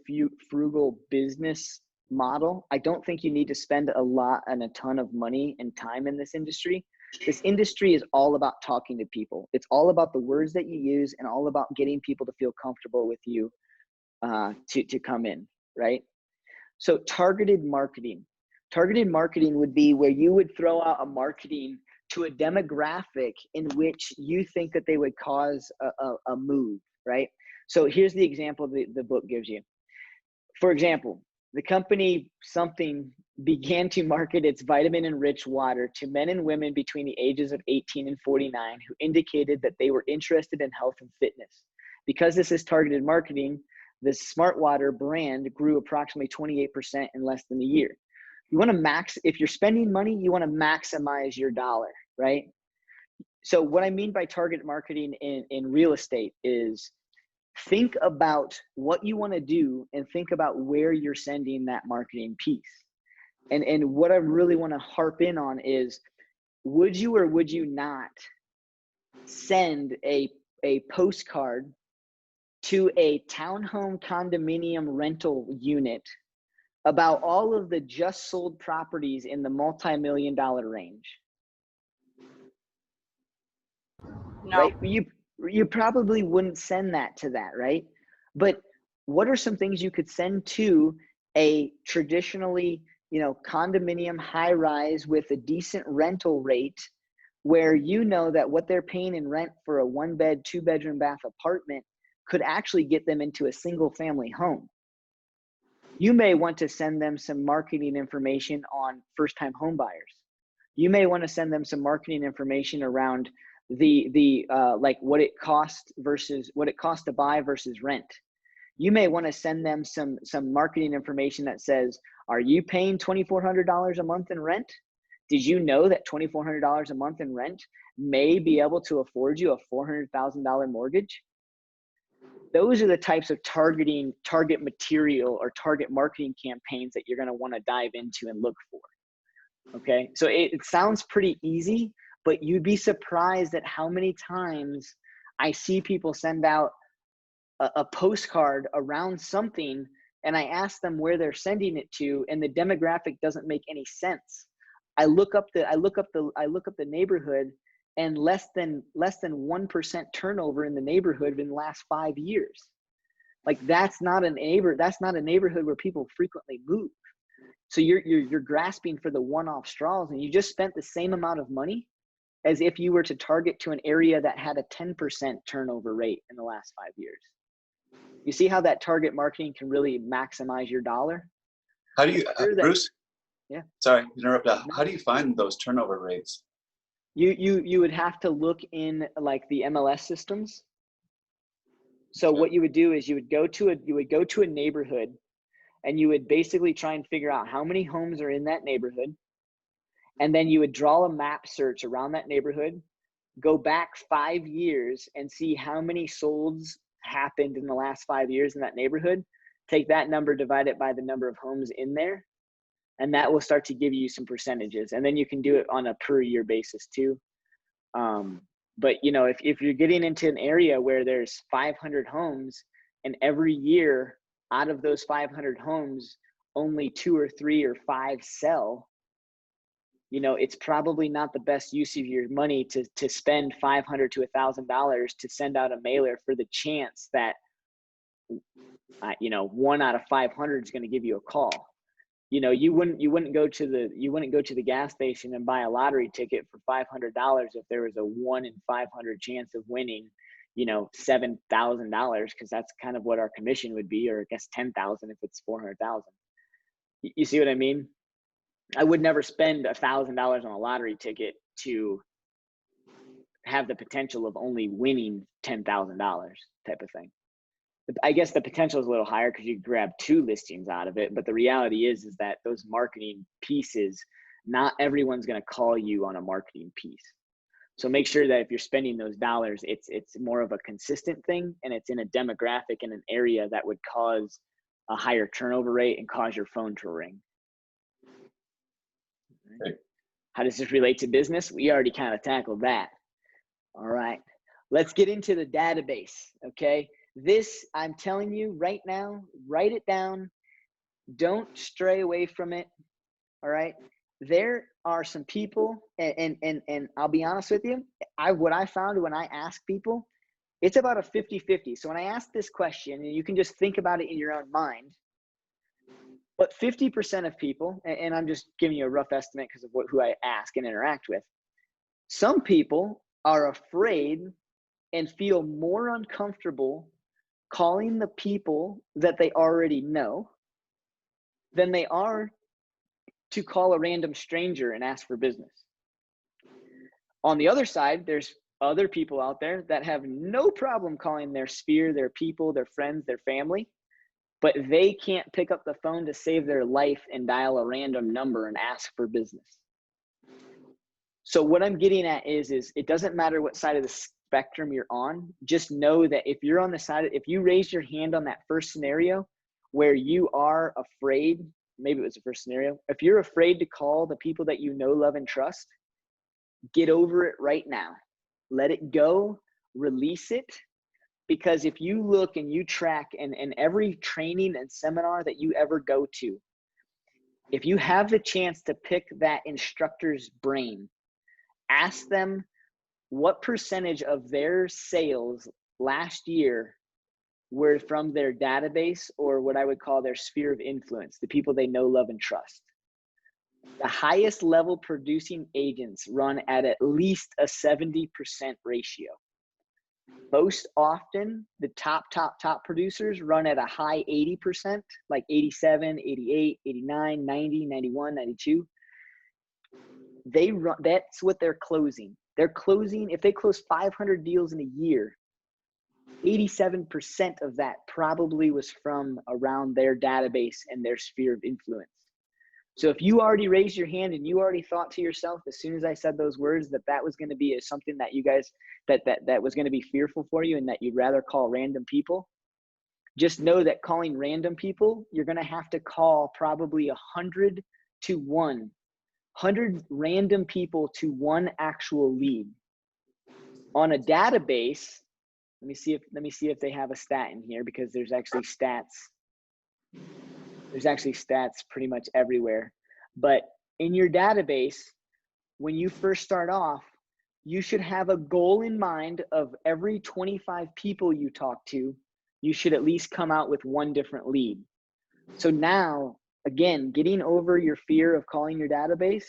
frugal business model. I don't think you need to spend a lot and a ton of money and time in this industry. This industry is all about talking to people. It's all about the words that you use and all about getting people to feel comfortable with you to come in, right? So targeted marketing. Targeted marketing would be where you would throw out a marketing to a demographic in which you think that they would cause a move, right? So here's the example the book gives you. For example, the company something began to market its vitamin-enriched water to men and women between the ages of 18 and 49 who indicated that they were interested in health and fitness. Because this is targeted marketing, the Smart Water brand grew approximately 28% in less than a year. You want to if you're spending money, you want to maximize your dollar, right? So what I mean by target marketing in real estate is think about what you want to do and think about where you're sending that marketing piece. And what I really want to harp in on is, would you or would you not send a postcard to a townhome condominium rental unit about all of the just sold properties in the multi-million-dollar range? No. Right? You probably wouldn't send that to that, right? But what are some things you could send to a traditionally, condominium high rise with a decent rental rate, where you know that what they're paying in rent for a 1-bed, 2-bedroom bath apartment could actually get them into a single family home? You may want to send them some marketing information on first-time home buyers. You may want to send them some marketing information around like what it costs to buy versus rent. You may want to send them some marketing information that says, are you paying $2,400 a month in rent? Did you know that $2,400 a month in rent may be able to afford you a $400,000 mortgage? Those are the types of target material or target marketing campaigns that you're going to want to dive into and look for. Okay, so it sounds pretty easy, but you'd be surprised at how many times I see people send out a postcard around something, and I ask them where they're sending it to, and the demographic doesn't make any sense. I look up the neighborhood, and less than 1% turnover in the neighborhood in the last 5 years. Like that's not a neighborhood where people frequently move. So you're grasping for the one-off straws, and you just spent the same amount of money as if you were to target to an area that had a 10% turnover rate in the last 5 years. You see how that target marketing can really maximize your dollar? How do you, Bruce? Yeah. Sorry to interrupt. How do you find those turnover rates? You would have to look in like the MLS systems. So what you would do is you would go to a neighborhood, and you would basically try and figure out how many homes are in that neighborhood. And then you would draw a map search around that neighborhood, go back 5 years and see how many solds happened in the last 5 years in that neighborhood. Take that number, divide it by the number of homes in there, and that will start to give you some percentages. And then you can do it on a per year basis too. But if you're getting into an area where there's 500 homes, and every year out of those 500 homes, only 2 or 3 or 5 sell, it's probably not the best use of your money to spend $500 to $1,000 to send out a mailer for the chance that, 1 out of 500 is going to give you a call. You wouldn't go to the gas station and buy a lottery ticket for $500 if there was a 1 in 500 chance of winning, $7,000, because that's kind of what our commission would be, or I guess 10,000 if it's 400,000. You see what I mean? I would never spend $1,000 on a lottery ticket to have the potential of only winning $10,000 type of thing. I guess the potential is a little higher because you grab 2 listings out of it, but the reality is that those marketing pieces Not everyone's going to call you on a marketing piece. So make sure that if you're spending those dollars, it's more of a consistent thing, and it's in a demographic in an area that would cause a higher turnover rate and cause your phone to ring. Great. How does this relate to business? We already kind of tackled that. All right, let's get into the database, okay? This, I'm telling you right now, write it down. Don't stray away from it, all right? There are some people, and I'll be honest with you, what I found when I ask people, it's about a 50-50. So when I ask this question, and you can just think about it in your own mind, but 50% of people, and I'm just giving you a rough estimate because of who I ask and interact with, some people are afraid and feel more uncomfortable calling the people that they already know than they are to call a random stranger and ask for business. On the other side, there's other people out there that have no problem calling their sphere, their people, their friends, their family, but they can't pick up the phone to save their life and dial a random number and ask for business. So what I'm getting at is it doesn't matter what side of the spectrum you're on. Just know that if you're on the side, if you raise your hand on that first scenario where you are afraid, maybe it was the first scenario, if you're afraid to call the people that you know, love, and trust, get over it right now. Let it go, release it. Because if you look and you track and every training and seminar that you ever go to, if you have the chance to pick that instructor's brain, ask them what percentage of their sales last year were from their database, or what I would call their sphere of influence, the people they know, love, and trust. The highest level producing agents run at least a 70% ratio. Most often, the top producers run at a high 80%, like 87, 88, 89, 90, 91, 92. They run, that's what they're closing. They're closing, if they close 500 deals in a year, 87% of that probably was from around their database and their sphere of influence. So if you already raised your hand and you already thought to yourself, as soon as I said those words, that was going to be something that you guys, that was going to be fearful for you and that you'd rather call random people, just know that calling random people, you're going to have to call probably 100 to 100 random people to one actual lead. On a database, let me see if they have a stat in here, because there's actually stats. There's actually stats pretty much everywhere. But in your database, when you first start off, you should have a goal in mind of every 25 people you talk to, you should at least come out with one different lead. So now, again, getting over your fear of calling your database,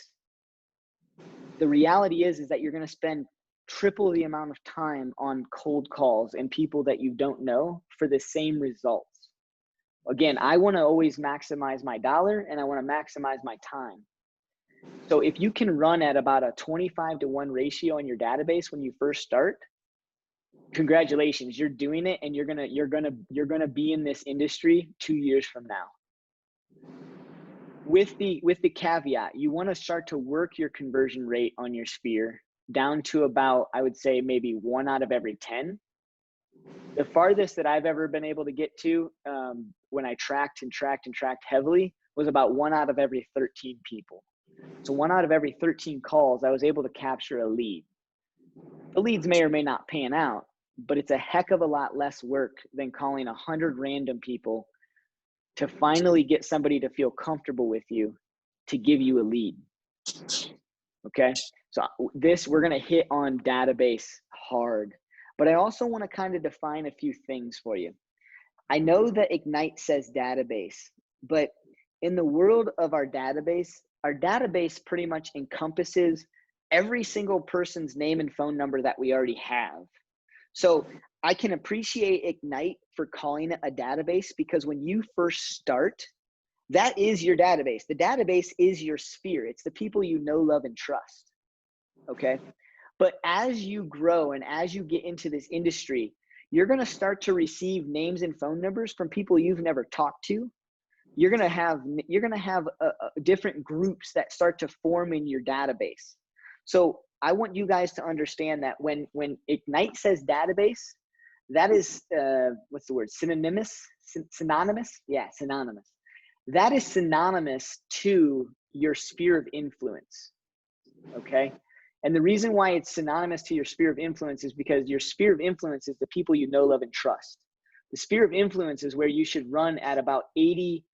the reality is that you're going to spend triple the amount of time on cold calls and people that you don't know for the same results. Again, I want to always maximize my dollar and I want to maximize my time. So if you can run at about a 25 to 1 ratio in your database when you first start, congratulations, you're doing it, and you're gonna be in this industry 2 years from now. With the caveat, you want to start to work your conversion rate on your sphere down to about, I would say, maybe 1 out of every 10. The farthest that I've ever been able to get to when I tracked heavily was about 1 out of every 13 people. So 1 out of every 13 calls, I was able to capture a lead. The leads may or may not pan out, but it's a heck of a lot less work than calling 100 random people to finally get somebody to feel comfortable with you to give you a lead. Okay, so we're going to hit on database hard, but I also want to kind of define a few things for you. I know that Ignite says database, but in the world of our database pretty much encompasses every single person's name and phone number that we already have. So I can appreciate Ignite for calling it a database, because when you first start, that is your database. The database is your sphere. It's the people you know, love, and trust. Okay. But as you grow and as you get into this industry, you're going to start to receive names and phone numbers from people you've never talked to, you're going to have different groups that start to form in your database. So I want you guys to understand that when Ignite says database, that is what's the word? Synonymous. Yeah, synonymous. That is synonymous to your sphere of influence. Okay. And the reason why it's synonymous to your sphere of influence is because your sphere of influence is the people you know, love, and trust. The sphere of influence is where you should run at about 80.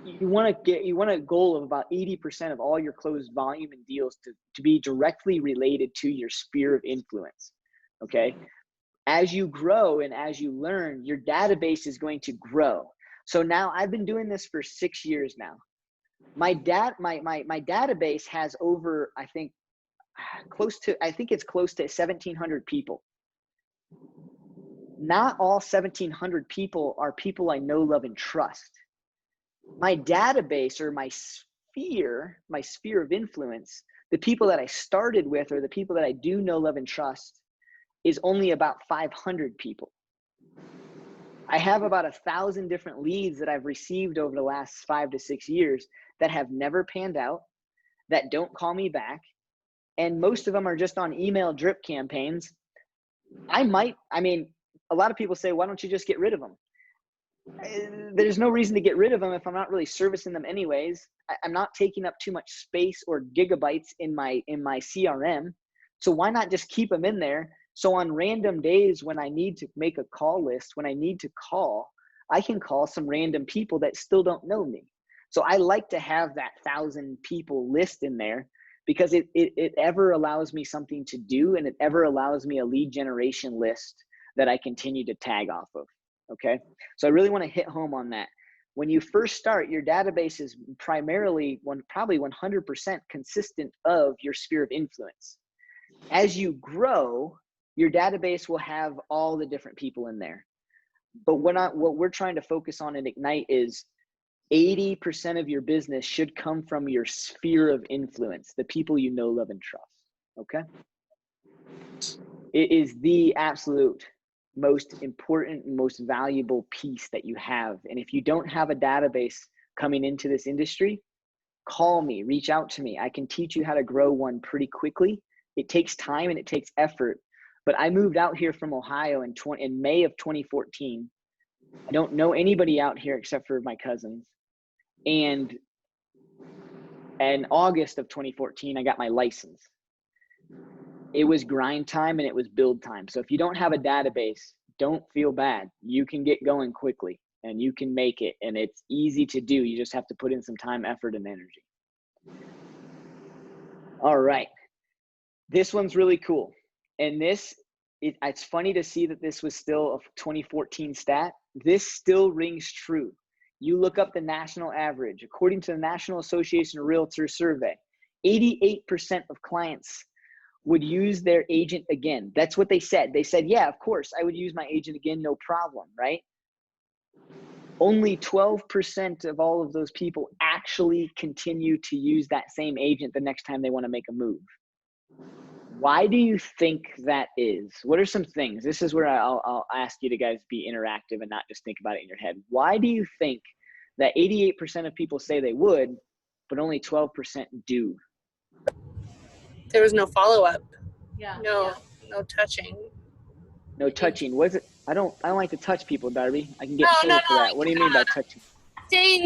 You want a goal of about 80% of all your closed volume and deals to be directly related to your sphere of influence. Okay. As you grow and as you learn, your database is going to grow. So now I've been doing this for 6 years now. My database has over, I think it's close to 1,700 people. Not all 1,700 people are people I know, love, and trust. My database, or my sphere of influence, the people that I started with or the people that I do know, love, and trust, is only about 500 people. I have about 1,000 different leads that I've received over the last 5 to 6 years that have never panned out, that don't call me back. And most of them are just on email drip campaigns. A lot of people say, why don't you just get rid of them? There's no reason to get rid of them if I'm not really servicing them anyways. I'm not taking up too much space or gigabytes in my CRM. So why not just keep them in there? So on random days when I need to make a call list, when I need to call, I can call some random people that still don't know me. So I like to have that 1,000 people list in there because it ever allows me something to do, and it ever allows me a lead generation list that I continue to tag off of. Okay. So I really want to hit home on that. When you first start, your database is probably 100% consistent of your sphere of influence. As you grow, your database will have all the different people in there. But what we're trying to focus on in Ignite is 80% of your business should come from your sphere of influence, the people you know, love, and trust. Okay. It is the absolute most important, most valuable piece that you have. And if you don't have a database coming into this industry, call me, reach out to me. I can teach you how to grow one pretty quickly. It takes time and it takes effort. But I moved out here from Ohio in May of 2014. I don't know anybody out here except for my cousins. And in August of 2014, I got my license. It was grind time and it was build time. So if you don't have a database, don't feel bad. You can get going quickly and you can make it. And it's easy to do. You just have to put in some time, effort, and energy. All right. This one's really cool. And it's funny to see that this was still a 2014 stat. This still rings true. You look up the national average. According to the National Association of Realtors survey, 88% of clients would use their agent again. That's what they said. They said, yeah, of course, I would use my agent again, no problem, right? Only 12% of all of those people actually continue to use that same agent the next time they want to make a move. Why do you think that is? What are some things? This is where I'll ask you to guys be interactive and not just think about it in your head. Why do you think that 88% of people say they would, but only 12% do? There was no follow-up. Yeah. No touching. No touching. What's it? I don't like to touch people, Darby. I can get No, pulled for that. What do you mean by touching? Staying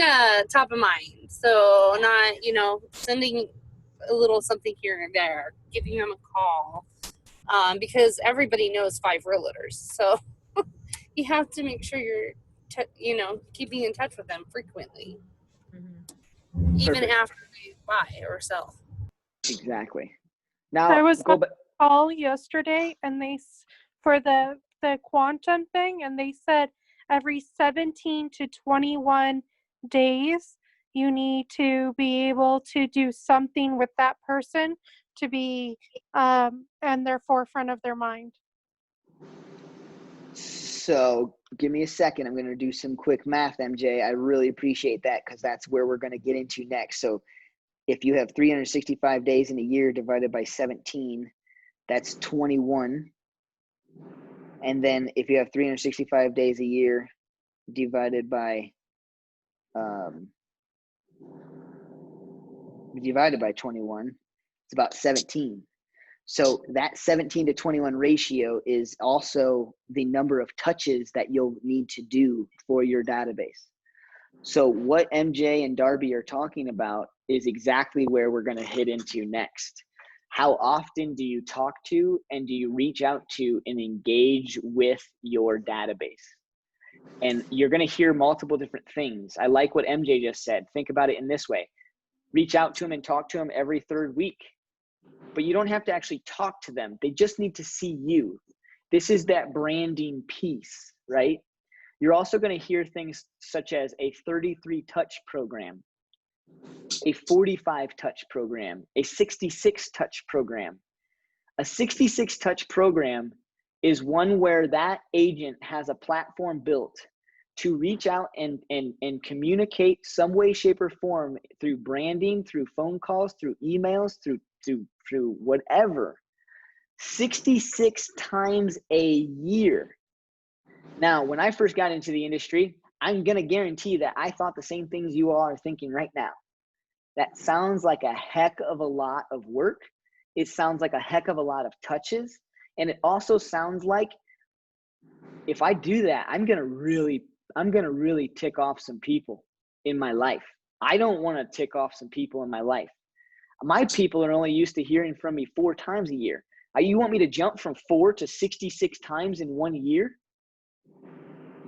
top of mind. So not, sending a little something here and there, giving them a call. Because everybody knows 5 realtors. So you have to make sure you're, keeping in touch with them frequently. Mm-hmm. Even Perfect. after they buy or sell. Exactly. Now, I was go on back. a call yesterday and for the quantum thing, and they said every 17 to 21 days you need to be able to do something with that person to be in their forefront of their mind. So give me a second. I'm going to do some quick math, MJ. I really appreciate that because that's where we're going to get into next. So if you have 365 days in a year divided by 17, that's 21. And then if you have 365 days a year divided by divided by 21, it's about 17. So that 17 to 21 ratio is also the number of touches that you'll need to do for your database. So what MJ and Darby are talking about is exactly where we're going to hit into next. How often do you talk to and do you reach out to and engage with your database? And you're going to hear multiple different things. I like what MJ just said. Think about it in this way. Reach out to them and talk to them every third week. But you don't have to actually talk to them. They just need to see you. This is that branding piece, right? You're also going to hear things such as a 33 touch program, a 45 touch program, a 66 touch program. A 66 touch program is one where that agent has a platform built to reach out and communicate some way, shape, or form through branding, through phone calls, through emails, through whatever, 66 times a year. Now, when I first got into the industry, I'm going to guarantee that I thought the same things you all are thinking right now. That sounds like a heck of a lot of work. It sounds like a heck of a lot of touches. And it also sounds like if I do that, I'm going to really tick off some people in my life. I don't want to tick off some people in my life. My people are only used to hearing from me 4 times a year. You want me to jump from 4 to 66 times in 1 year?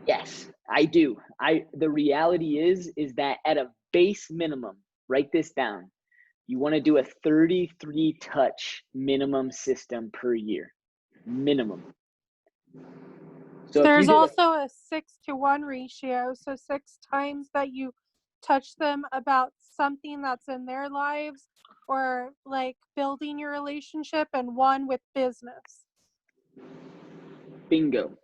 Yes, I do. The reality is that at a base minimum, write this down. You want to do a 33 touch minimum system per year. Minimum. So there's also a 6-to-1 ratio. So 6 times that you touch them about something that's in their lives or like building your relationship, and 1 with business. Bingo.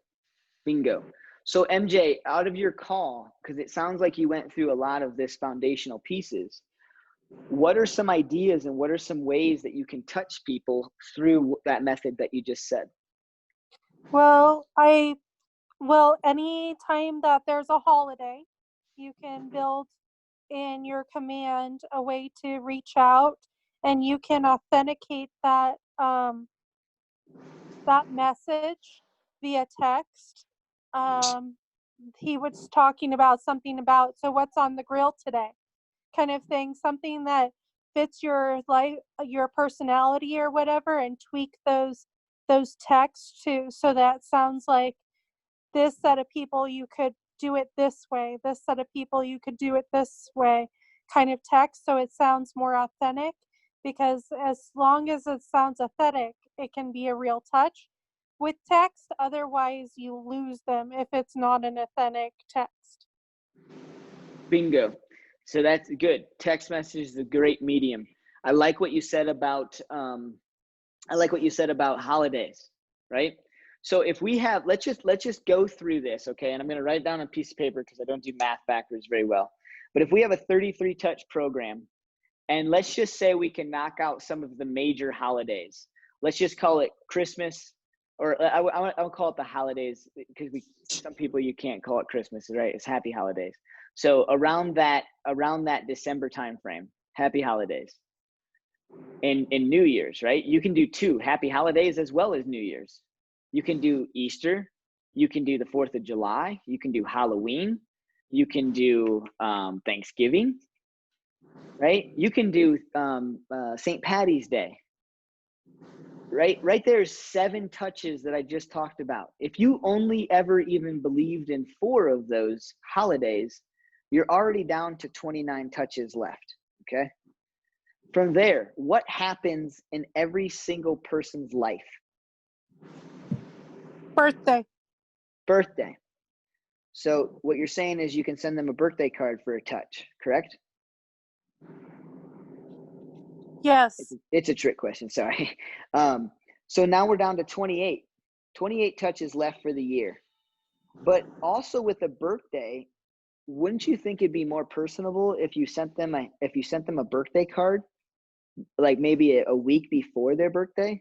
So MJ, out of your call, because it sounds like you went through a lot of this foundational pieces, what are some ideas and what are some ways that you can touch people through that method that you just said? Well, any time that there's a holiday, you can build in your command a way to reach out, and you can authenticate that that message via text. He was talking about something about, so what's on the grill today, kind of thing, something that fits your life, your personality or whatever, and tweak those texts to so that sounds like this set of people you could do it this way, this set of people you could do it this way, kind of text, so it sounds more authentic. Because as long as it sounds authentic, it can be a real touch with text. Otherwise you lose them if it's not an authentic text. Bingo. So that's good. Text message is a great medium. I like what you said about holidays, right? So if we have, let's just go through this, okay? And I'm going to write it down on a piece of paper because I don't do math backwards very well. But if we have a 33 touch program, and let's just say we can knock out some of the major holidays. Let's just call it Christmas, or I'll call it the holidays, because some people you can't call it Christmas, right? It's happy holidays. So around that December timeframe, happy holidays. And New Year's, right? You can do 2 happy holidays as well as New Year's. You can do Easter. You can do the 4th of July. You can do Halloween. You can do Thanksgiving, right? You can do St. Patty's Day, right? Right there's 7 touches that I just talked about. If you only ever even believed in 4 of those holidays, you're already down to 29 touches left, okay? From there, what happens in every single person's life? Birthday. So what you're saying is you can send them a birthday card for a touch, correct? Yes. It's a trick question, sorry. So now we're down to 28 touches left for the year. But also with a birthday, wouldn't you think it'd be more personable if you sent them a birthday card, like maybe a week before their birthday,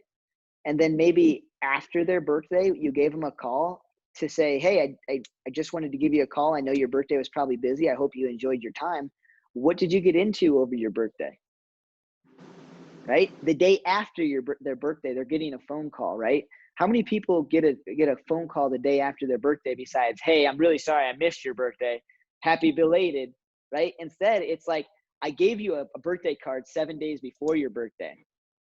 and then maybe after their birthday you gave them a call to say, hey, I just wanted to give you a call. I know your birthday was probably busy. I hope you enjoyed your time. What did you get into over your birthday? Right? The day after their birthday, they're getting a phone call, right? How many people get a phone call the day after their birthday besides, hey, I'm really sorry I missed your birthday. Happy belated, right? Instead, it's like, I gave you a birthday card 7 days before your birthday.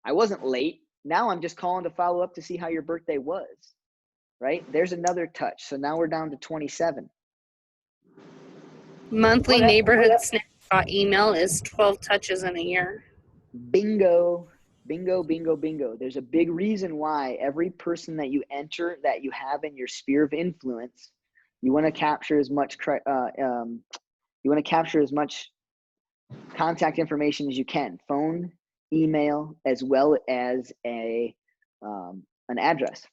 I wasn't late. Now I'm just calling to follow up to see how your birthday was, right? There's another touch. So now we're down to 27. Monthly neighborhood snapshot email is 12 touches in a year. Bingo, bingo, bingo, bingo. There's a big reason why every person that you enter, that you have in your sphere of influence, you want to capture as much contact information as you can, phone, email, as well as an address.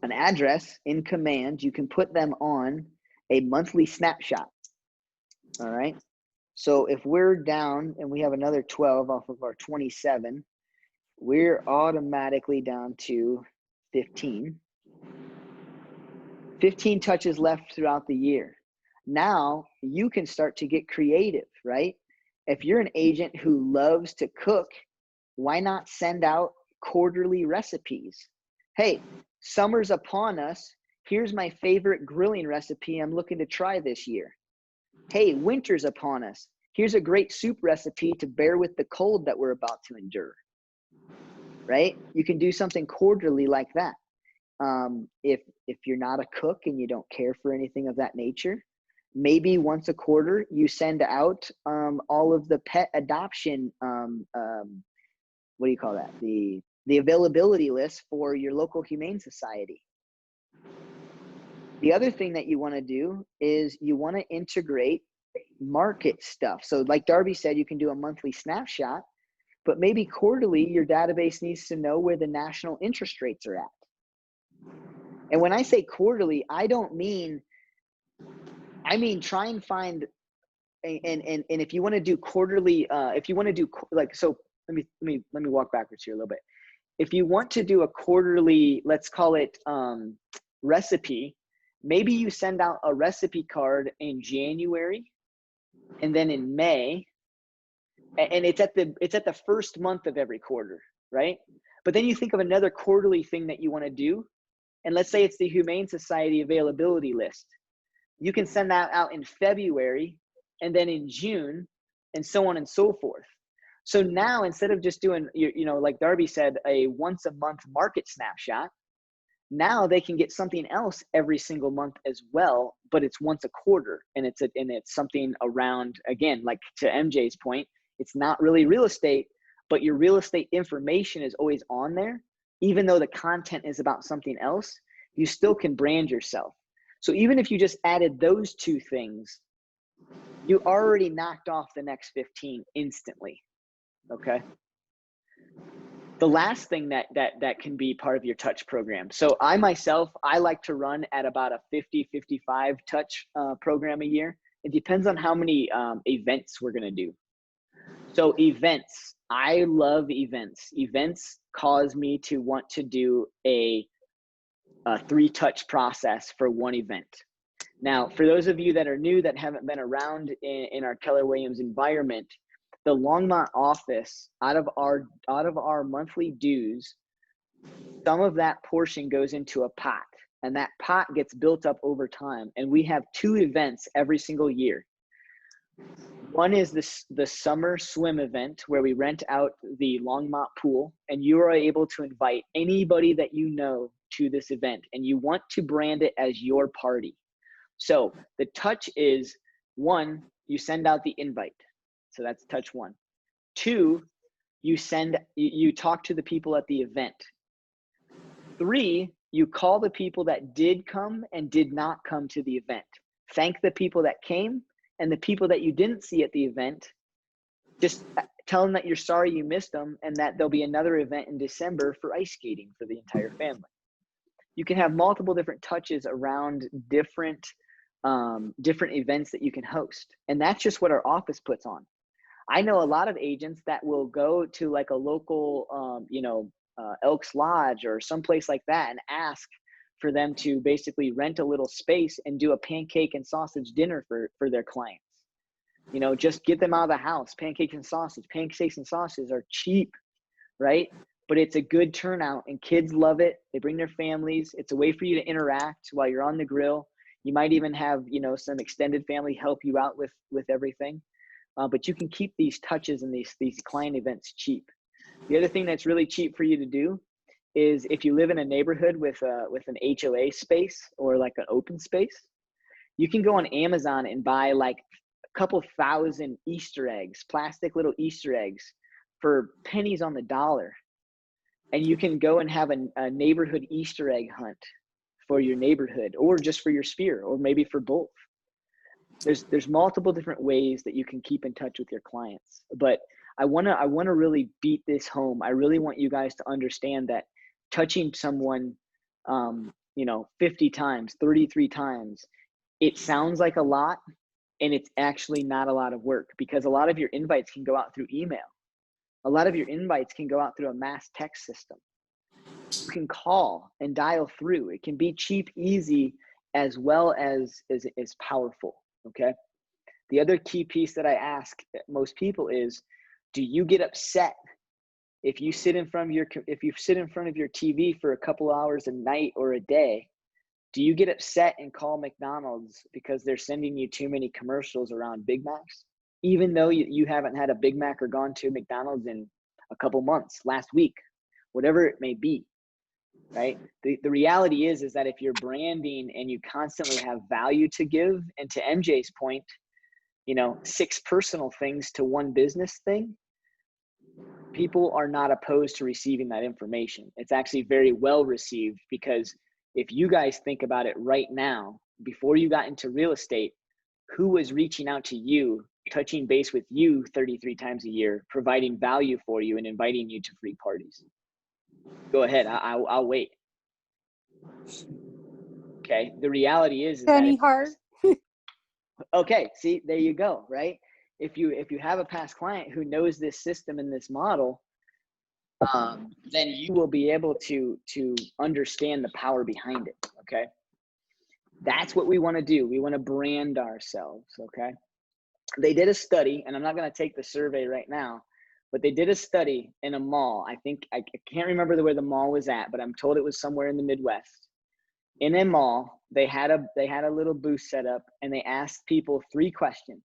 An address in Command, you can put them on a monthly snapshot. All right. So if we're down and we have another 12 off of our 27, we're automatically down to 15. 15 touches left throughout the year. Now you can start to get creative, right? If you're an agent who loves to cook, why not send out quarterly recipes? Hey, summer's upon us. Here's my favorite grilling recipe I'm looking to try this year. Hey, winter's upon us. Here's a great soup recipe to bear with the cold that we're about to endure, right? You can do something quarterly like that. If you're not a cook and you don't care for anything of that nature, maybe once a quarter you send out all of the pet adoption, what do you call that? The availability list for your local humane society. The other thing that you want to do is you want to integrate market stuff. So like Darby said, you can do a monthly snapshot, but maybe quarterly your database needs to know where the national interest rates are at. And when I say quarterly, I mean try and find, and if you want to do quarterly, if you want to do like, so let me walk backwards here a little bit. If you want to do a quarterly, let's call it recipe, maybe you send out a recipe card in January and then in May, and it's at the first month of every quarter, right? But then you think of another quarterly thing that you want to do, and let's say it's the Humane Society availability list. You can send that out in February and then in June and so on and so forth. So now instead of just doing, like Darby said, a once a month market snapshot, now they can get something else every single month as well, but it's once a quarter, and it's something around, again, like to MJ's point, it's not really real estate, but your real estate information is always on there. Even though the content is about something else, you still can brand yourself. So even if you just added those two things, you already knocked off the next 15 instantly. Okay. The last thing that can be part of your touch program. So I like to run at about a 50-55 touch program a year. It depends on how many events we're going to do. So events, I love events. Events cause me to want to do a 3-touch process for one event. Now, for those of you that are new, that haven't been around in our Keller Williams environment, the Longmont office, out of our monthly dues, some of that portion goes into a pot, and that pot gets built up over time. And we have 2 events every single year. One is the summer swim event, where we rent out the Longmont pool, and you are able to invite anybody that you know to this event, and you want to brand it as your party. So the touch is, 1, you send out the invite. So that's touch 1. 2, you talk to the people at the event. 3, you call the people that did come and did not come to the event. Thank the people that came, and the people that you didn't see at the event, just tell them that you're sorry you missed them, and that there'll be another event in December for ice skating for the entire family. You can have multiple different touches around different events that you can host. And that's just what our office puts on. I know a lot of agents that will go to like a local, Elks Lodge or someplace like that and ask for them to basically rent a little space and do a pancake and sausage dinner for their clients. You know, just get them out of the house. Pancakes and sausages are cheap, right? But it's a good turnout and kids love it. They bring their families. It's a way for you to interact while you're on the grill. You might even have, you know, some extended family help you out with everything. But you can keep these touches and these client events cheap. The other thing that's really cheap for you to do is if you live in a neighborhood with an HOA space or like an open space, you can go on Amazon and buy like a couple thousand Easter eggs, plastic little Easter eggs for pennies on the dollar. And you can go and have a neighborhood Easter egg hunt for your neighborhood, or just for your sphere, or maybe for both. There's multiple different ways that you can keep in touch with your clients. But I wanna really beat this home. I really want you guys to understand that touching someone, 50 times, 33 times, it sounds like a lot, and it's actually not a lot of work, because a lot of your invites can go out through email. A lot of your invites can go out through a mass text system. You can call and dial through. It can be cheap, easy, as well as powerful, okay? The other key piece that I ask most people is, do you get upset if you sit in front of your TV for a couple hours a night or a day? Do you get upset and call McDonald's because they're sending you too many commercials around Big Macs, even though you haven't had a Big Mac or gone to McDonald's in a couple months, last week, whatever it may be, right? The reality is that if you're branding and you constantly have value to give, and to MJ's point, 6 personal things to 1 business thing, people are not opposed to receiving that information. It's actually very well received, because if you guys think about it right now, before you got into real estate, who was reaching out to you, touching base with you 33 times a year, providing value for you and inviting you to free parties? Go ahead, I'll wait. Okay, the reality is Penny Hart. Okay, see, there you go, right? If you have a past client who knows this system and this model, then you will be able to understand the power behind it, okay? That's what we want to do. We want to brand ourselves, okay? They did a study, and I'm not going to take the survey right now, but they did a study in a mall. I can't remember where the mall was at, but I'm told it was somewhere in the Midwest. In a mall, they had a little booth set up, and they asked people 3 questions.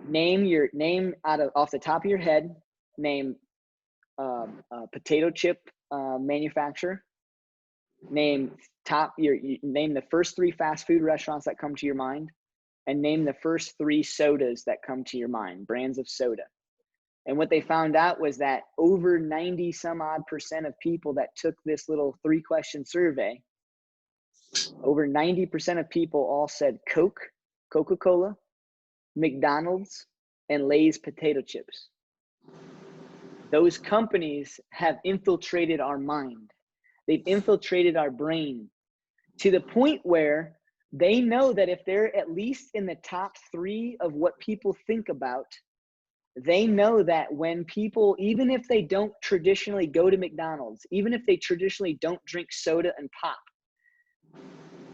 Name off the top of your head, name potato chip manufacturer. Name the first 3 fast food restaurants that come to your mind, and name the first 3 sodas that come to your mind, brands of soda. And what they found out was that over 90 some odd % of people that took this little 3-question survey, over 90% of people all said Coke, Coca-Cola, McDonald's, and Lay's potato chips. Those companies have infiltrated our mind. They've infiltrated our brain to the point where they know that if they're at least in the top 3 of what people think about, they know that when people, even if they don't traditionally go to McDonald's, even if they traditionally don't drink soda and pop,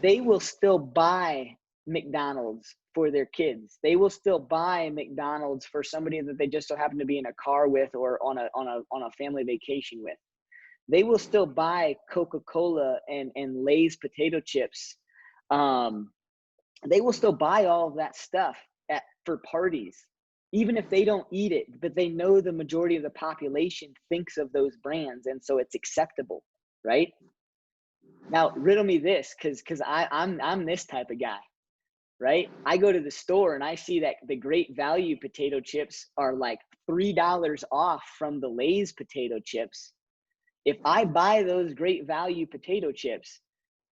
they will still buy McDonald's for their kids. They will still buy McDonald's for somebody that they just so happen to be in a car with, or on a family vacation with. They will still buy Coca-Cola and Lay's potato chips. They will still buy all of that stuff for parties, even if they don't eat it, but they know the majority of the population thinks of those brands, and so it's acceptable, right? Now, riddle me this, because I'm this type of guy, right? I go to the store and I see that the Great Value potato chips are like $3 off from the Lay's potato chips. If I buy those Great Value potato chips,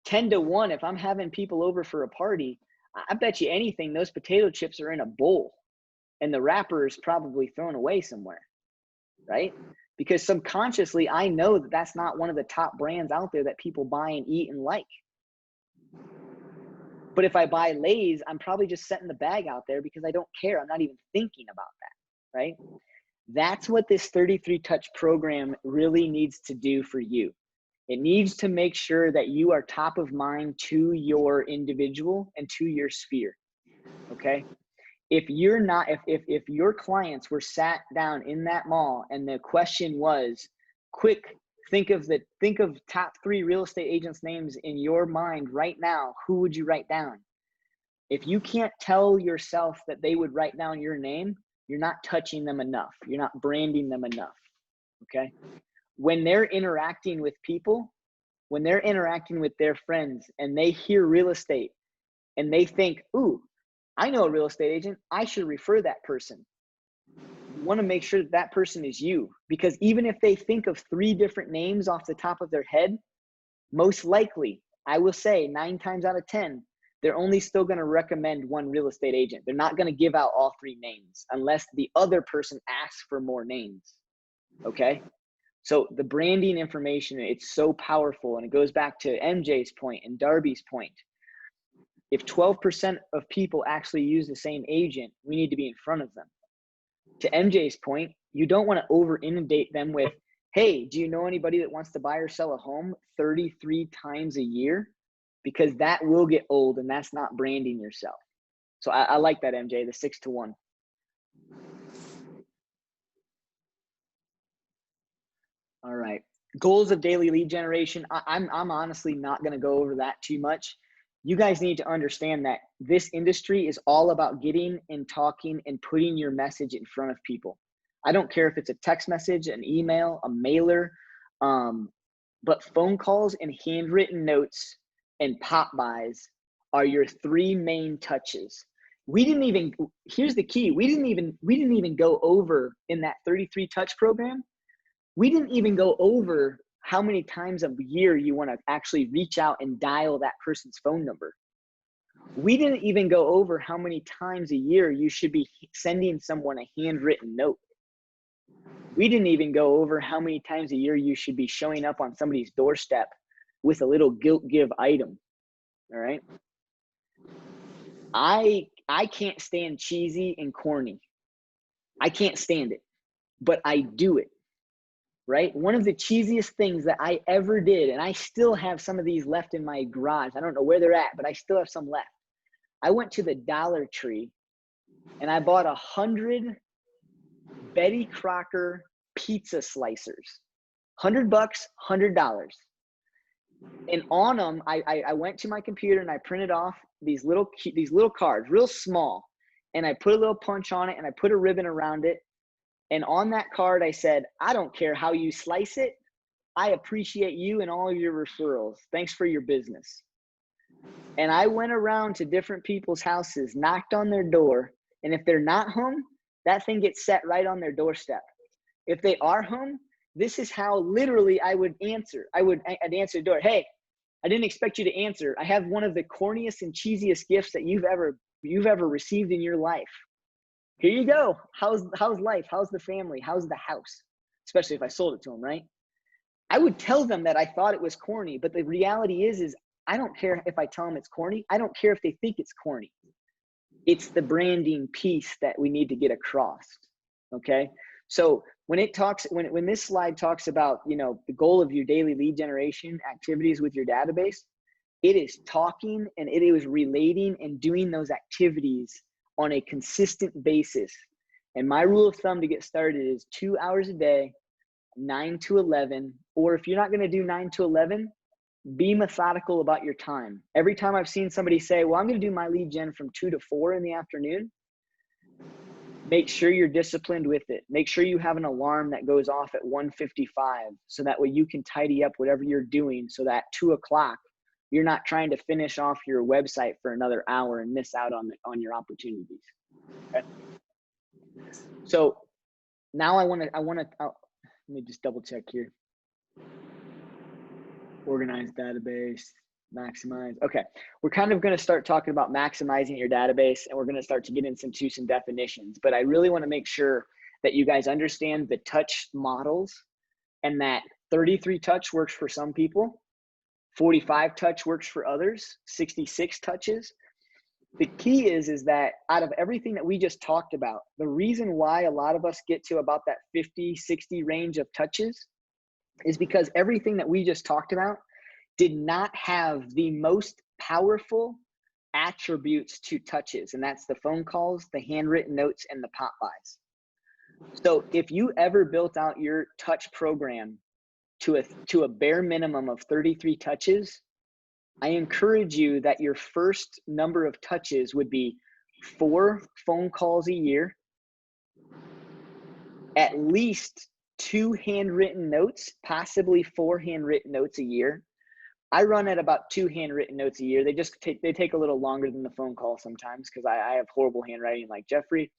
10 to 1, if I'm having people over for a party, I bet you anything those potato chips are in a bowl, and the wrapper is probably thrown away somewhere, right? Because subconsciously, I know that that's not one of the top brands out there that people buy and eat and like. But if I buy Lay's, I'm probably just setting the bag out there because I don't care. I'm not even thinking about that, right? That's what this 33 touch program really needs to do for you. It needs to make sure that you are top of mind to your individual and to your sphere. Okay. If you're not, if your clients were sat down in that mall and the question was, quick, think of top 3 real estate agents' names in your mind right now, who would you write down? If you can't tell yourself that they would write down your name, you're not touching them enough. You're not branding them enough. Okay. When they're interacting with people, when they're interacting with their friends and they hear real estate and they think, ooh, I know a real estate agent, I should refer that person. You want to make sure that that person is you, because even if they think of 3 different names off the top of their head, most likely, I will say 9 times out of 10, they're only still going to recommend one real estate agent. They're not going to give out all 3 names unless the other person asks for more names. Okay. So the branding information, it's so powerful. And it goes back to MJ's point and Darby's point. If 12% of people actually use the same agent, we need to be in front of them. To MJ's point, you don't want to over inundate them with, hey, do you know anybody that wants to buy or sell a home 33 times a year? Because that will get old and that's not branding yourself. So I like that, MJ, the 6 to 1. All right. Goals of daily lead generation. I'm honestly not going to go over that too much. You guys need to understand that this industry is all about getting and talking and putting your message in front of people. I don't care if it's a text message, an email, a mailer, but phone calls and handwritten notes and pop buys are your 3 main touches. Here's the key. We didn't even go over in that 33 touch program. We didn't even go over how many times a year you want to actually reach out and dial that person's phone number. We didn't even go over how many times a year you should be sending someone a handwritten note. We didn't even go over how many times a year you should be showing up on somebody's doorstep with a little guilt give item. All right. I can't stand cheesy and corny. I can't stand it, but I do it. Right? One of the cheesiest things that I ever did, and I still have some of these left in my garage. I don't know where they're at, but I still have some left. I went to the Dollar Tree and I bought 100 Betty Crocker pizza slicers. $100, $100. And on them, I went to my computer and I printed off these little cards, real small. And I put a little punch on it and I put a ribbon around it. And on that card, I said, I don't care how you slice it. I appreciate you and all of your referrals. Thanks for your business. And I went around to different people's houses, knocked on their door. And if they're not home, that thing gets set right on their doorstep. If they are home, this is how literally I would answer. I'd answer the door. Hey, I didn't expect you to answer. I have one of the corniest and cheesiest gifts that you've ever received in your life. Here you go. How's life? How's the family? How's the house? Especially if I sold it to them, right? I would tell them that I thought it was corny, but the reality is I don't care if I tell them it's corny. I don't care if they think it's corny. It's the branding piece that we need to get across. Okay. So when this slide talks about, the goal of your daily lead generation activities with your database, it is talking and it is relating and doing those activities on a consistent basis. And my rule of thumb to get started is 2 hours a day, 9 to 11, or if you're not going to do 9 to 11, be methodical about your time. Every time I've seen somebody say, well, I'm going to do my lead gen from 2 to 4 in the afternoon, make sure you're disciplined with it. Make sure you have an alarm that goes off at 1:55 so that way you can tidy up whatever you're doing so that 2 o'clock, you're not trying to finish off your website for another hour and miss out on your opportunities. Okay. So now I want to, let me just double check here. Organized database, maximize. Okay. We're kind of going to start talking about maximizing your database and we're going to start to get into some definitions, but I really want to make sure that you guys understand the touch models and that 33 touch works for some people. 45 touch works for others, 66 touches. The key is that out of everything that we just talked about, the reason why a lot of us get to about that 50, 60 range of touches is because everything that we just talked about did not have the most powerful attributes to touches, and that's the phone calls, the handwritten notes, and the pop buys. So if you ever built out your touch program to a bare minimum of 33 touches, I encourage you that your first number of touches would be 4 phone calls a year, at least 2 handwritten notes, possibly 4 handwritten notes a year. I run at about 2 handwritten notes a year. They take a little longer than the phone call sometimes because I have horrible handwriting like Jeffrey.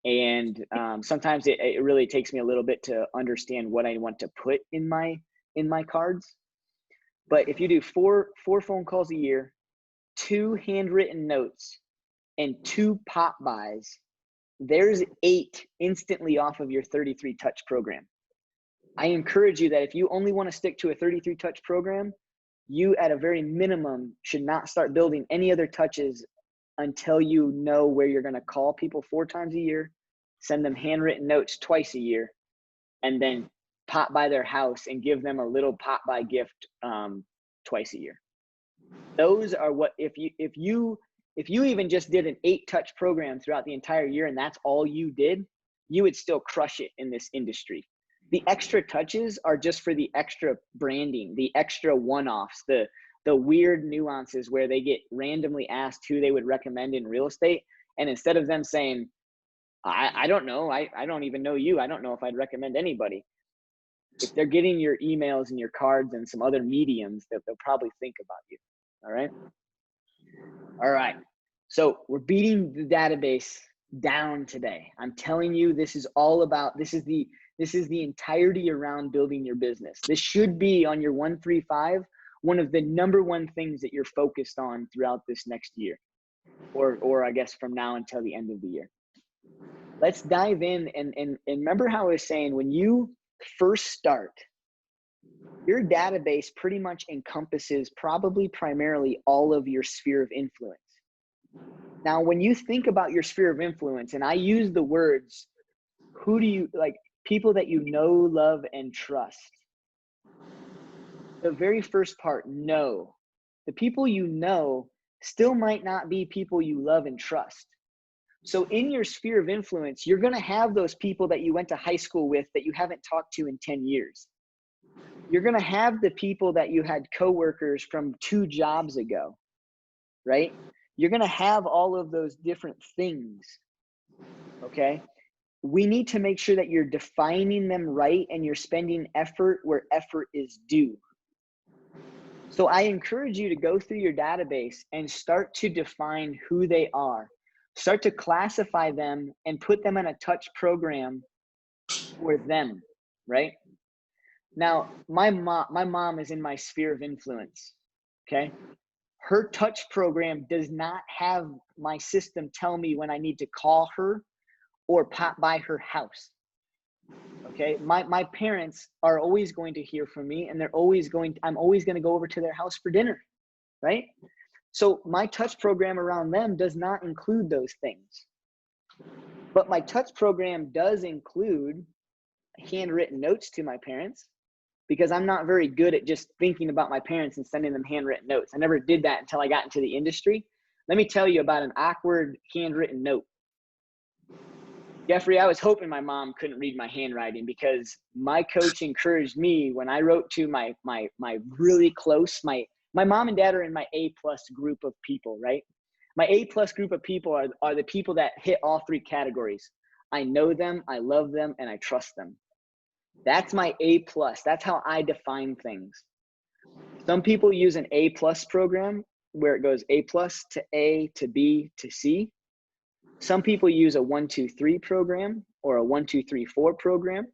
And sometimes it really takes me a little bit to understand what I want to put in my cards. But if you do 4 phone calls a year, 2 handwritten notes, and 2 pop buys, there's 8 instantly off of your 33 touch program. I encourage you that if you only want to stick to a 33 touch program, you at a very minimum should not start building any other touches until you know where you're going to call people 4 times a year, send them handwritten notes twice a year, and then pop by their house and give them a little pop by gift twice a year. Those are what, if you even just did an 8 touch program throughout the entire year and that's all you did, you would still crush it in this industry. The extra touches are just for the extra branding, the extra one-offs, the weird nuances where they get randomly asked who they would recommend in real estate. And instead of them saying, I don't know, I don't even know you, I don't know if I'd recommend anybody. If they're getting your emails and your cards and some other mediums, they'll probably think about you. All right. All right. So we're beating the database down today. I'm telling you, this is all about, this is the entirety around building your business. This should be on your 135, one of the number one things that you're focused on throughout this next year, or I guess from now until the end of the year. Let's dive in and remember how I was saying, when you first start, your database pretty much encompasses probably primarily all of your sphere of influence. Now, when you think about your sphere of influence, and I use the words, who do you like, people that you know, love, and trust. The very first part, know. The people you know still might not be people you love and trust. So in your sphere of influence, you're going to have those people that you went to high school with that you haven't talked to in 10 years. You're going to have the people that you had coworkers from 2 jobs ago, right? You're going to have all of those different things, okay? We need to make sure that you're defining them right and you're spending effort where effort is due. So I encourage you to go through your database and start to define who they are. Start to classify them and put them in a touch program for them, right? Now, my mom is in my sphere of influence, okay? Her touch program does not have my system tell me when I need to call her or pop by her house, okay? My parents are always going to hear from me, and I'm always going to go over to their house for dinner, right? So my touch program around them does not include those things. But my touch program does include handwritten notes to my parents, because I'm not very good at just thinking about my parents and sending them handwritten notes. I never did that until I got into the industry. Let me tell you about an awkward handwritten note. Jeffrey, I was hoping my mom couldn't read my handwriting, because my coach encouraged me when I wrote to my really close, my mom and dad are in my A+ group of people, right? My A+ group of people are the people that hit all 3 categories. I know them, I love them, and I trust them. That's my A+. That's how I define things. Some people use an A+ program where it goes A+ to A to B to C. Some people use a 1, 2, 3 program or a 1, 2, 3, 4 program.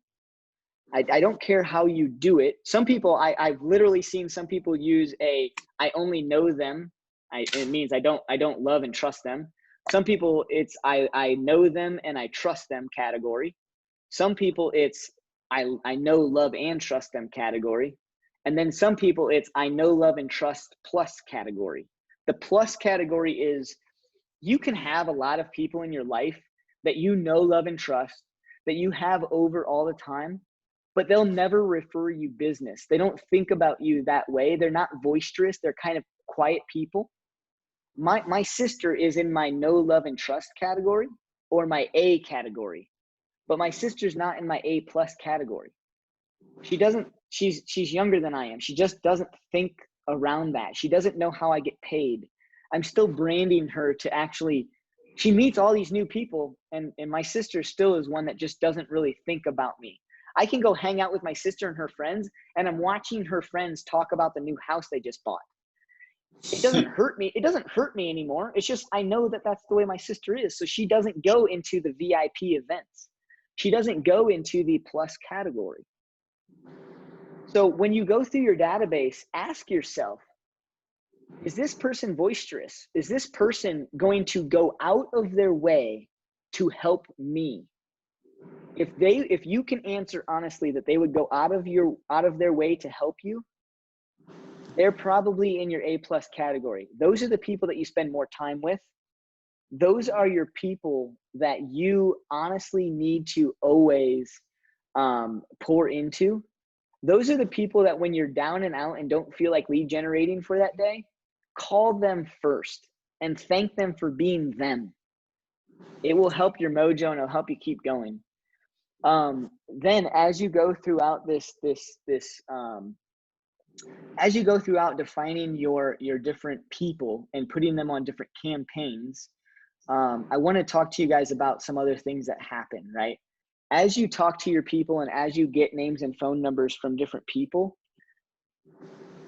I don't care how you do it. Some people, I've literally seen some people use I only know them. It means I don't love and trust them. Some people, it's I know them and I trust them category. Some people, it's I know, love, and trust them category. And then some people, it's I know, love, and trust plus category. The plus category is you can have a lot of people in your life that you know, love, and trust, that you have over all the time, but they'll never refer you business. They don't think about you that way. They're not boisterous. They're kind of quiet people. My sister is in my no love and trust category or my A category, but my sister's not in my A plus category. She's younger than I am. She just doesn't think around that. She doesn't know how I get paid. I'm still branding her to actually, she meets all these new people, and my sister still is one that just doesn't really think about me. I can go hang out with my sister and her friends, and I'm watching her friends talk about the new house they just bought. It doesn't hurt me. It doesn't hurt me anymore. It's just, I know that that's the way my sister is. So she doesn't go into the VIP events. She doesn't go into the plus category. So when you go through your database, ask yourself, is this person boisterous? Is this person going to go out of their way to help me? If you can answer honestly that they would go out of their way to help you, they're probably in your A plus category. Those are the people that you spend more time with. Those are your people that you honestly need to always pour into. Those are the people that when you're down and out and don't feel like lead generating for that day, call them first and thank them for being them. It will help your mojo and it'll help you keep going. Then as you go throughout as you go throughout defining your different people and putting them on different campaigns, I want to talk to you guys about some other things that happen, right? As you talk to your people and as you get names and phone numbers from different people,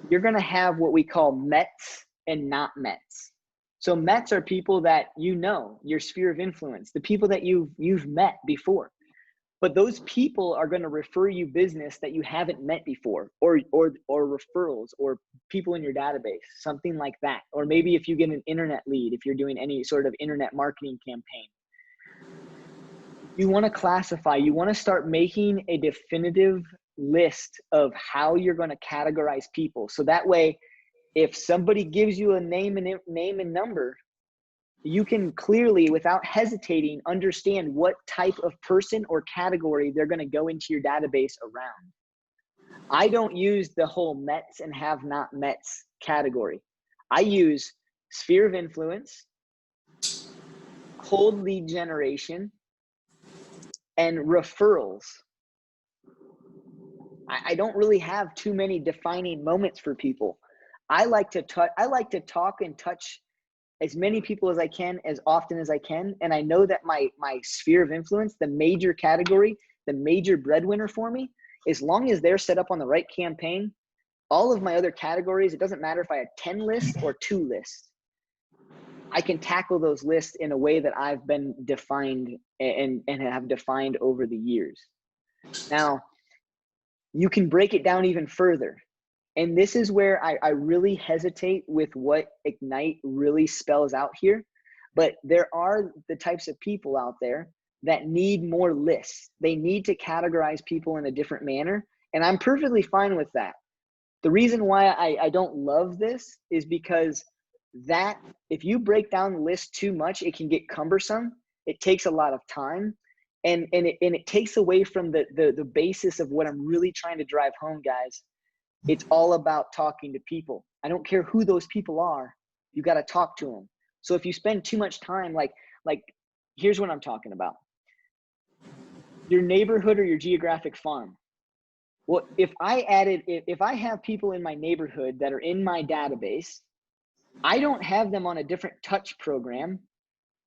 you're going to have what we call Mets and not Mets. So Mets are people that you know, your sphere of influence, the people that you've met before. But those people are going to refer you business that you haven't met before, or referrals, or people in your database, something like that. Or maybe if you get an internet lead, if you're doing any sort of internet marketing campaign, you want to classify, you want to start making a definitive list of how you're going to categorize people. So that way, if somebody gives you a name and number, you can clearly, without hesitating, understand what type of person or category they're going to go into your database around. I don't use the whole Mets and have not Mets category. I use sphere of influence, cold lead generation, and referrals. I don't really have too many defining moments for people. I like to talk and touch as many people as I can, as often as I can. And I know that my sphere of influence, the major category, the major breadwinner for me, as long as they're set up on the right campaign, all of my other categories, it doesn't matter if I have 10 lists or 2 lists. I can tackle those lists in a way that I've been defined and have defined over the years. Now, you can break it down even further. And this is where I really hesitate with what Ignite really spells out here. But there are the types of people out there that need more lists. They need to categorize people in a different manner. And I'm perfectly fine with that. The reason why I don't love this is because that if you break down the list too much, it can get cumbersome. It takes a lot of time. And it takes away from the basis of what I'm really trying to drive home, guys. It's all about talking to people. I don't care who those people are. You got to talk to them. So if you spend too much time, like here's what I'm talking about. Your neighborhood or your geographic farm. Well, if I have people in my neighborhood that are in my database, I don't have them on a different touch program.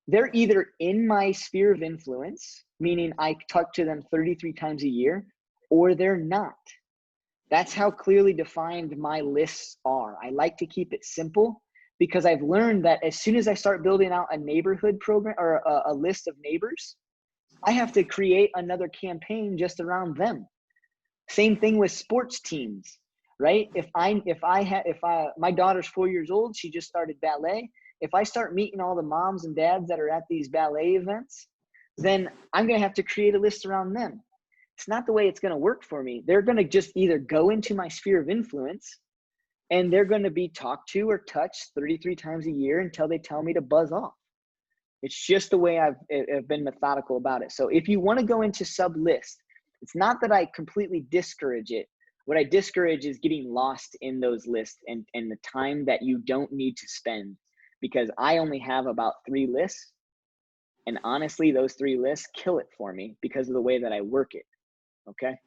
They're either in my sphere of influence, meaning I talk to them 33 times a year, or they're not. That's how clearly defined my lists are. I like to keep it simple because I've learned that as soon as I start building out a neighborhood program or a list of neighbors, I have to create another campaign just around them. Same thing with sports teams, right? If my daughter's 4 years old, she just started ballet. If I start meeting all the moms and dads that are at these ballet events, then I'm going to have to create a list around them. It's not the way it's going to work for me. They're going to just either go into my sphere of influence and they're going to be talked to or touched 33 times a year until they tell me to buzz off. It's just the way I've been methodical about it. So if you want to go into sub list, It's not that I completely discourage it. What I discourage is getting lost in those lists and the time that you don't need to spend, because I only have about 3 lists. And honestly, those 3 lists kill it for me because of the way that I work it. Okay.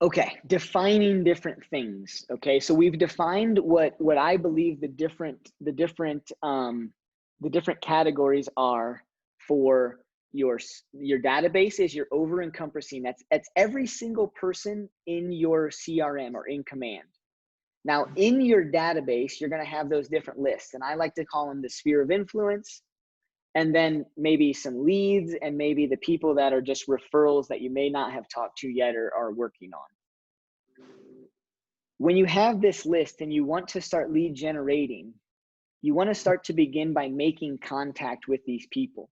Okay, defining different things. Okay, so we've defined what I believe the different categories are for your database. Is you're over encompassing. That's every single person in your CRM or in Command. Now, in your database, you're going to have those different lists, and I like to call them the sphere of influence, and then maybe some leads, and maybe the people that are just referrals that you may not have talked to yet or are working on. When you have this list and you want to start lead generating, you want to start to begin by making contact with these people,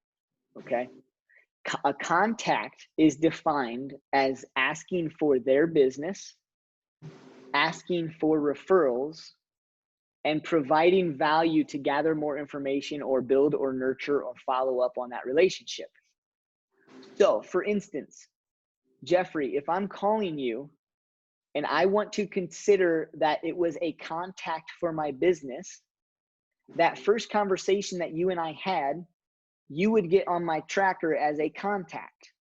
okay? A contact is defined as asking for their business, asking for referrals, and providing value to gather more information or build or nurture or follow up on that relationship. So for instance, Jeffrey, if I'm calling you and I want to consider that it was a contact for my business, that first conversation that you and I had, you would get on my tracker as a contact.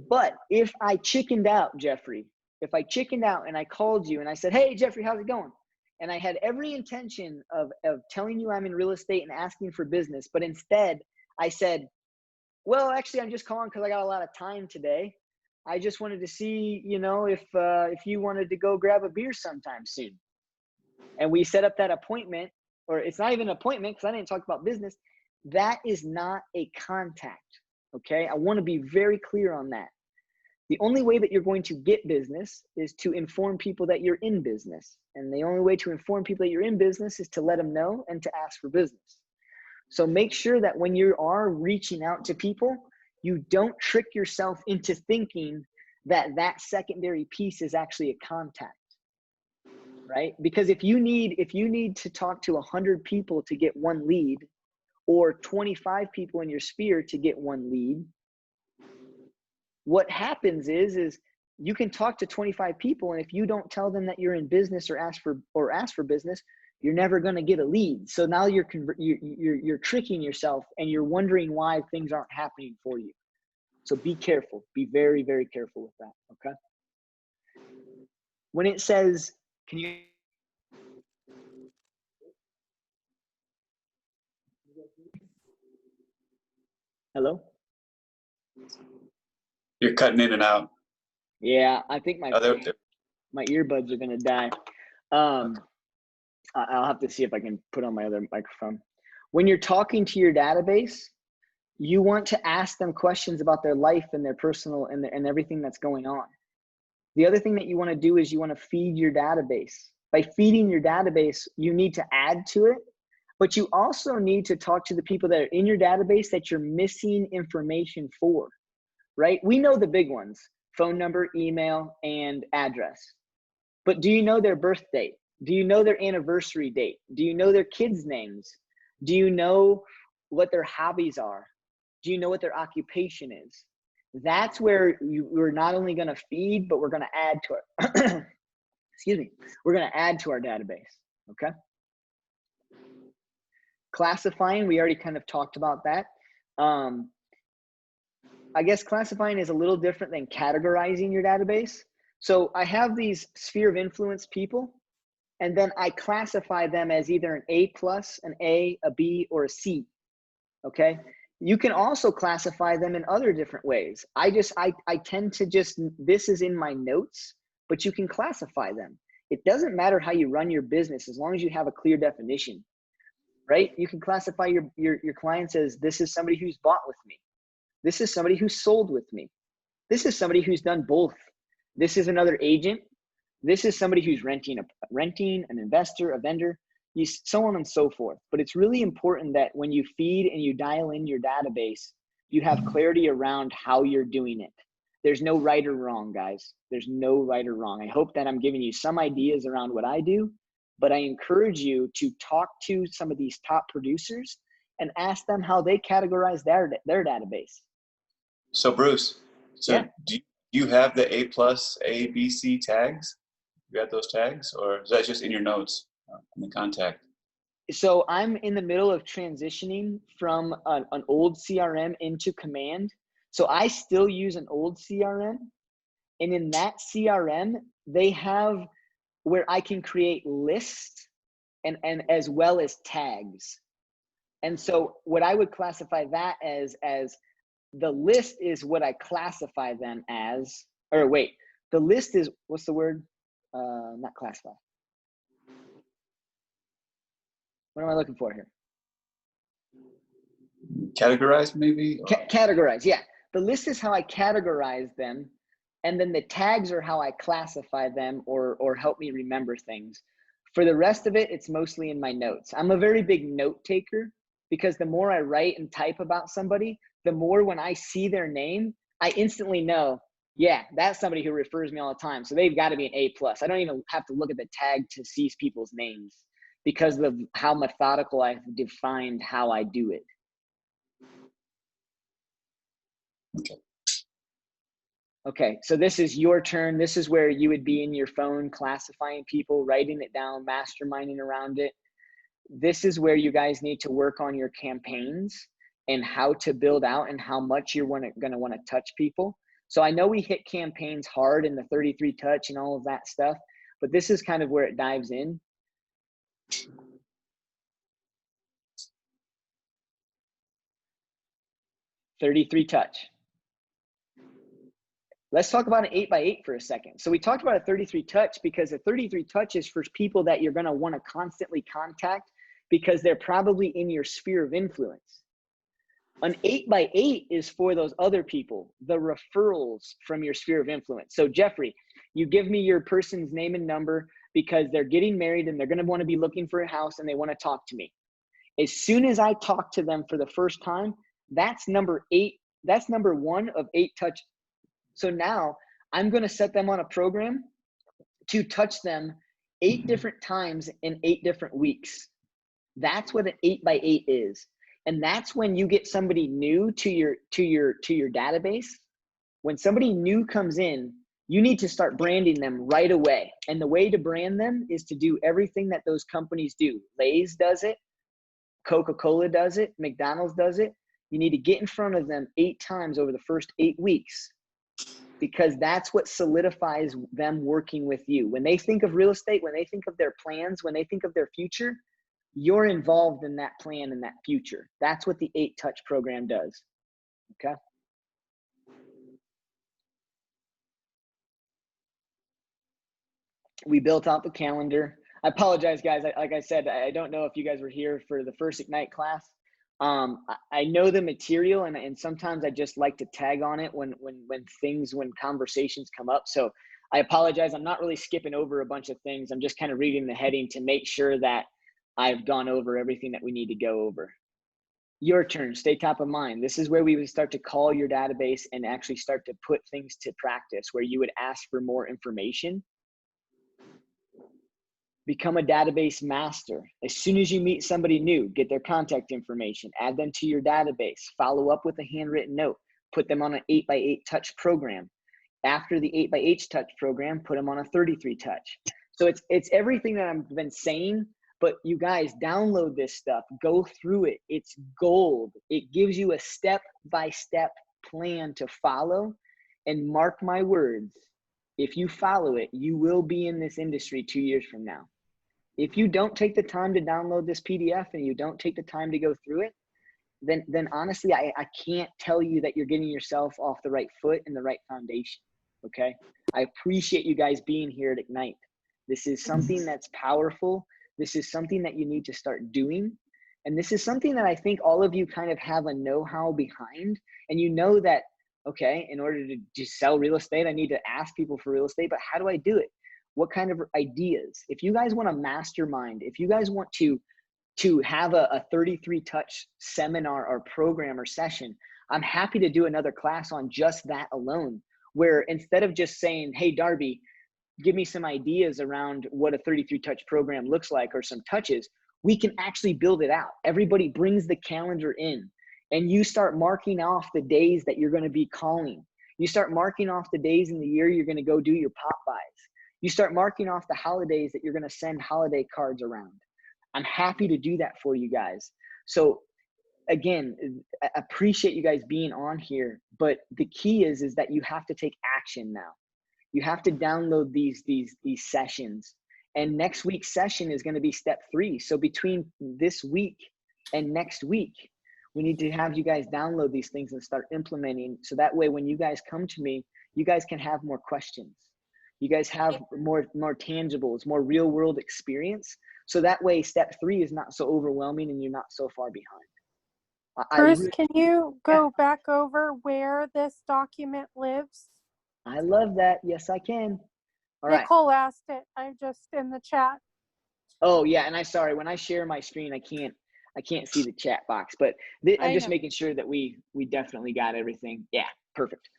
But if I chickened out, Jeffrey, if I chickened out and I called you and I said, hey, Jeffrey, how's it going? And I had every intention of telling you I'm in real estate and asking for business, but instead I said, well, actually, I'm just calling because I got a lot of time today. I just wanted to see, you know, if you wanted to go grab a beer sometime soon. And we set up that appointment, or it's not even an appointment because I didn't talk about business. That is not a contact, okay? I want to be very clear on that. The only way that you're going to get business is to inform people that you're in business. And the only way to inform people that you're in business is to let them know and to ask for business. So make sure that when you are reaching out to people, you don't trick yourself into thinking that that secondary piece is actually a contact, right? Because if you need to talk to 100 people to get 1 lead, or 25 people in your sphere to get 1 lead, what happens is you can talk to 25 people, and if you don't tell them that you're in business or ask for business, you're never going to get a lead. So now you're tricking yourself, and you're wondering why things aren't happening for you. So be careful. Be very, very careful with that. Okay. When it says, can you? Hello? You're cutting in and out. Yeah, I think my earbuds are gonna die. I'll have to see if I can put on my other microphone. When you're talking to your database, you want to ask them questions about their life and their personal and everything that's going on. The other thing that you want to do is you want to feed your database. By feeding your database, you need to add to it, but you also need to talk to the people that are in your database that you're missing information for, right? We know the big ones: phone number, email, and address. But do you know their birth date? Do you know their anniversary date? Do you know their kids' names? Do you know what their hobbies are? Do you know what their occupation is? That's where we're not only going to feed, but we're going to add to it. Excuse me. We're going to add to our database. Okay. Classifying, we already kind of talked about that. I guess classifying is a little different than categorizing your database. So I have these sphere of influence people, and then I classify them as either an A+, an A, a B, or a C. Okay. You can also classify them in other different ways. I tend to just, this is in my notes, but you can classify them. It doesn't matter how you run your business as long as you have a clear definition, right? You can classify your clients as, this is somebody who's bought with me. This is somebody who's sold with me. This is somebody who's done both. This is another agent. This is somebody who's renting, an investor, a vendor, so on and so forth. But it's really important that when you feed and you dial in your database, you have clarity around how you're doing it. There's no right or wrong, guys. There's no right or wrong. I hope that I'm giving you some ideas around what I do, but I encourage you to talk to some of these top producers and ask them how they categorize their database. So Bruce, Yeah. do you have the A+, A, B, C tags? You got those tags, or is that just in your notes in the contact? So I'm in the middle of transitioning from an old CRM into Command. So I still use an old CRM. And in that CRM, they have where I can create lists and as well as tags. And so what I would classify that as the list is what I classify them as, or wait, the list is, what's the word? Not classify. What am I looking for here? Categorize maybe? Categorize, yeah. The list is how I categorize them, and then the tags are how I classify them or help me remember things. For the rest of it, it's mostly in my notes. I'm a very big note taker because the more I write and type about somebody, the more when I see their name, I instantly know, yeah, that's somebody who refers me all the time. So they've got to be an A+. I don't even have to look at the tag to see people's names because of how methodical I've defined how I do it. Okay, so this is your turn. This is where you would be in your phone classifying people, writing it down, masterminding around it. This is where you guys need to work on your campaigns and how to build out and how much you're going to want to touch people. So I know we hit campaigns hard in the 33 touch and all of that stuff, but this is kind of where it dives in. "33 touch." Let's talk about an 8x8 for a second. So we talked about a 33 touch because a 33 touch is for people that you're going to want to constantly contact because they're probably in your sphere of influence. An 8x8 is for those other people, the referrals from your sphere of influence. So Jeffrey, you give me your person's name and number because they're getting married and they're going to want to be looking for a house and they want to talk to me. As soon as I talk to them for the first time, that's number 8. That's number 1 of 8 touch. So now I'm going to set them on a program to touch them 8 different times in 8 different weeks. That's what an 8x8 is. And that's when you get somebody new to your database. When somebody new comes in, you need to start branding them right away. And the way to brand them is to do everything that those companies do. Lay's does it. Coca-Cola does it. McDonald's does it. You need to get in front of them 8 times over the first 8 weeks because that's what solidifies them working with you. When they think of real estate, when they think of their plans, when they think of their future, you're involved in that plan and that future. That's what the 8 touch program does. Okay. We built out the calendar. I apologize, guys. Like I said, I don't know if you guys were here for the first Ignite class. I know the material and sometimes I just like to tag on it when conversations come up. So I apologize. I'm not really skipping over a bunch of things. I'm just kind of reading the heading to make sure that I've gone over everything that we need to go over. Your turn, stay top of mind. This is where we would start to call your database and actually start to put things to practice where you would ask for more information. Become a database master. As soon as you meet somebody new, get their contact information, add them to your database, follow up with a handwritten note, put them on an 8x8 touch program. After the 8x8 touch program, put them on a 33 touch. So it's everything that I've been saying, but you guys download this stuff, go through it. It's gold. It gives you a step-by-step plan to follow. And mark my words, if you follow it, you will be in this industry 2 years from now. If you don't take the time to download this PDF and you don't take the time to go through it, then honestly, I can't tell you that you're getting yourself off the right foot and the right foundation, okay? I appreciate you guys being here at Ignite. This is something that's powerful. This is something that you need to start doing. And this is something that I think all of you kind of have a know-how behind. And you know that, okay, in order to sell real estate, I need to ask people for real estate, but how do I do it? What kind of ideas? If you guys want a mastermind, if you guys want to have a 33 touch seminar or program or session, I'm happy to do another class on just that alone, where instead of just saying, hey, Darby, give me some ideas around what a 33 touch program looks like, or some touches, we can actually build it out. Everybody brings the calendar in, and you start marking off the days that you're going to be calling. You start marking off the days in the year you're going to go do your pop buys. You start marking off the holidays that you're going to send holiday cards around. I'm happy to do that for you guys. So again, I appreciate you guys being on here, but the key is that you have to take action now. You have to download these sessions, and next week's session is going to be step 3. So between this week and next week, we need to have you guys download these things and start implementing. So that way, when you guys come to me, you guys can have more questions. You guys have more tangibles, more real world experience. So that way, step 3 is not so overwhelming and you're not so far behind. Bruce, can you go back over where this document lives? I love that. Yes, I can. All right. Nicole asked it. I just in the chat. Oh yeah, and I'm sorry, when I share my screen, I can't see the chat box, but I'm just making sure that we definitely got everything. Yeah, perfect.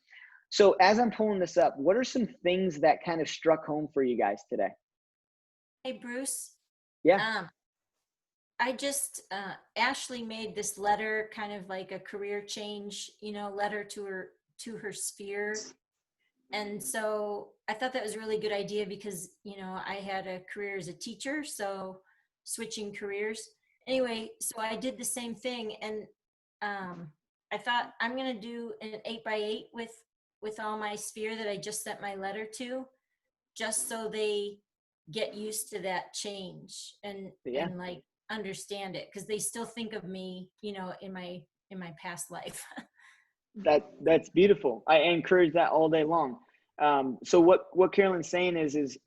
So as I'm pulling this up, what are some things that kind of struck home for you guys today? Hey, Bruce. Yeah. I just, Ashley made this letter, kind of like a career change, letter to her sphere. And so I thought that was a really good idea because, I had a career as a teacher, so switching careers. Anyway, so I did the same thing. And I thought I'm going to do an 8x8 with all my sphere that I just sent my letter to, just so they get used to that change and like understand it, because they still think of me, in my past life. That's beautiful. I encourage that all day long. So what Carolyn's saying is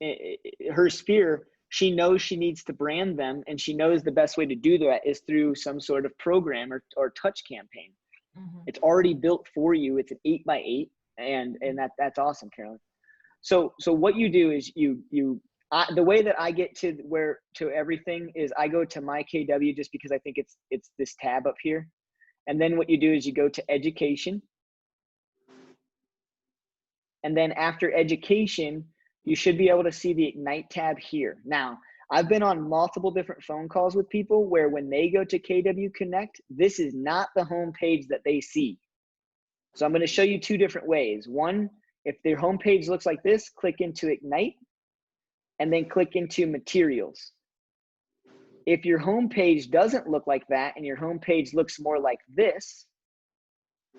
her sphere, she knows she needs to brand them, and she knows the best way to do that is through some sort of program or touch campaign. Mm-hmm. It's already built for you. It's an 8x8, and that's awesome, Carolyn. So what you do is the way that I get to everything is I go to my KW, just because I think it's this tab up here. And then what you do is you go to education. And then after education, you should be able to see the Ignite tab here. Now, I've been on multiple different phone calls with people where when they go to KW Connect, this is not the home page that they see. So I'm going to show you 2 different ways. One, if their home page looks like this, click into Ignite and then click into materials. If your home page doesn't look like that and your home page looks more like this,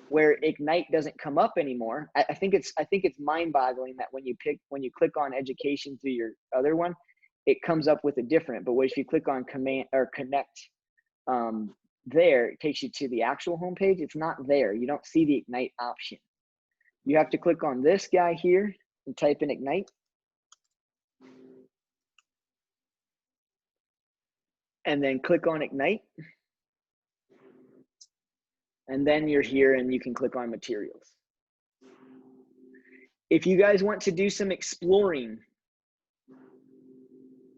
where Ignite doesn't come up anymore, I think it's mind-boggling that when you click on education through your other one, it comes up with a different. But if you click on command or connect there, it takes you to the actual home page. It's not there. You don't see the Ignite option. You have to click on this guy here and type in Ignite. And then click on Ignite. And then you're here and you can click on materials. If you guys want to do some exploring,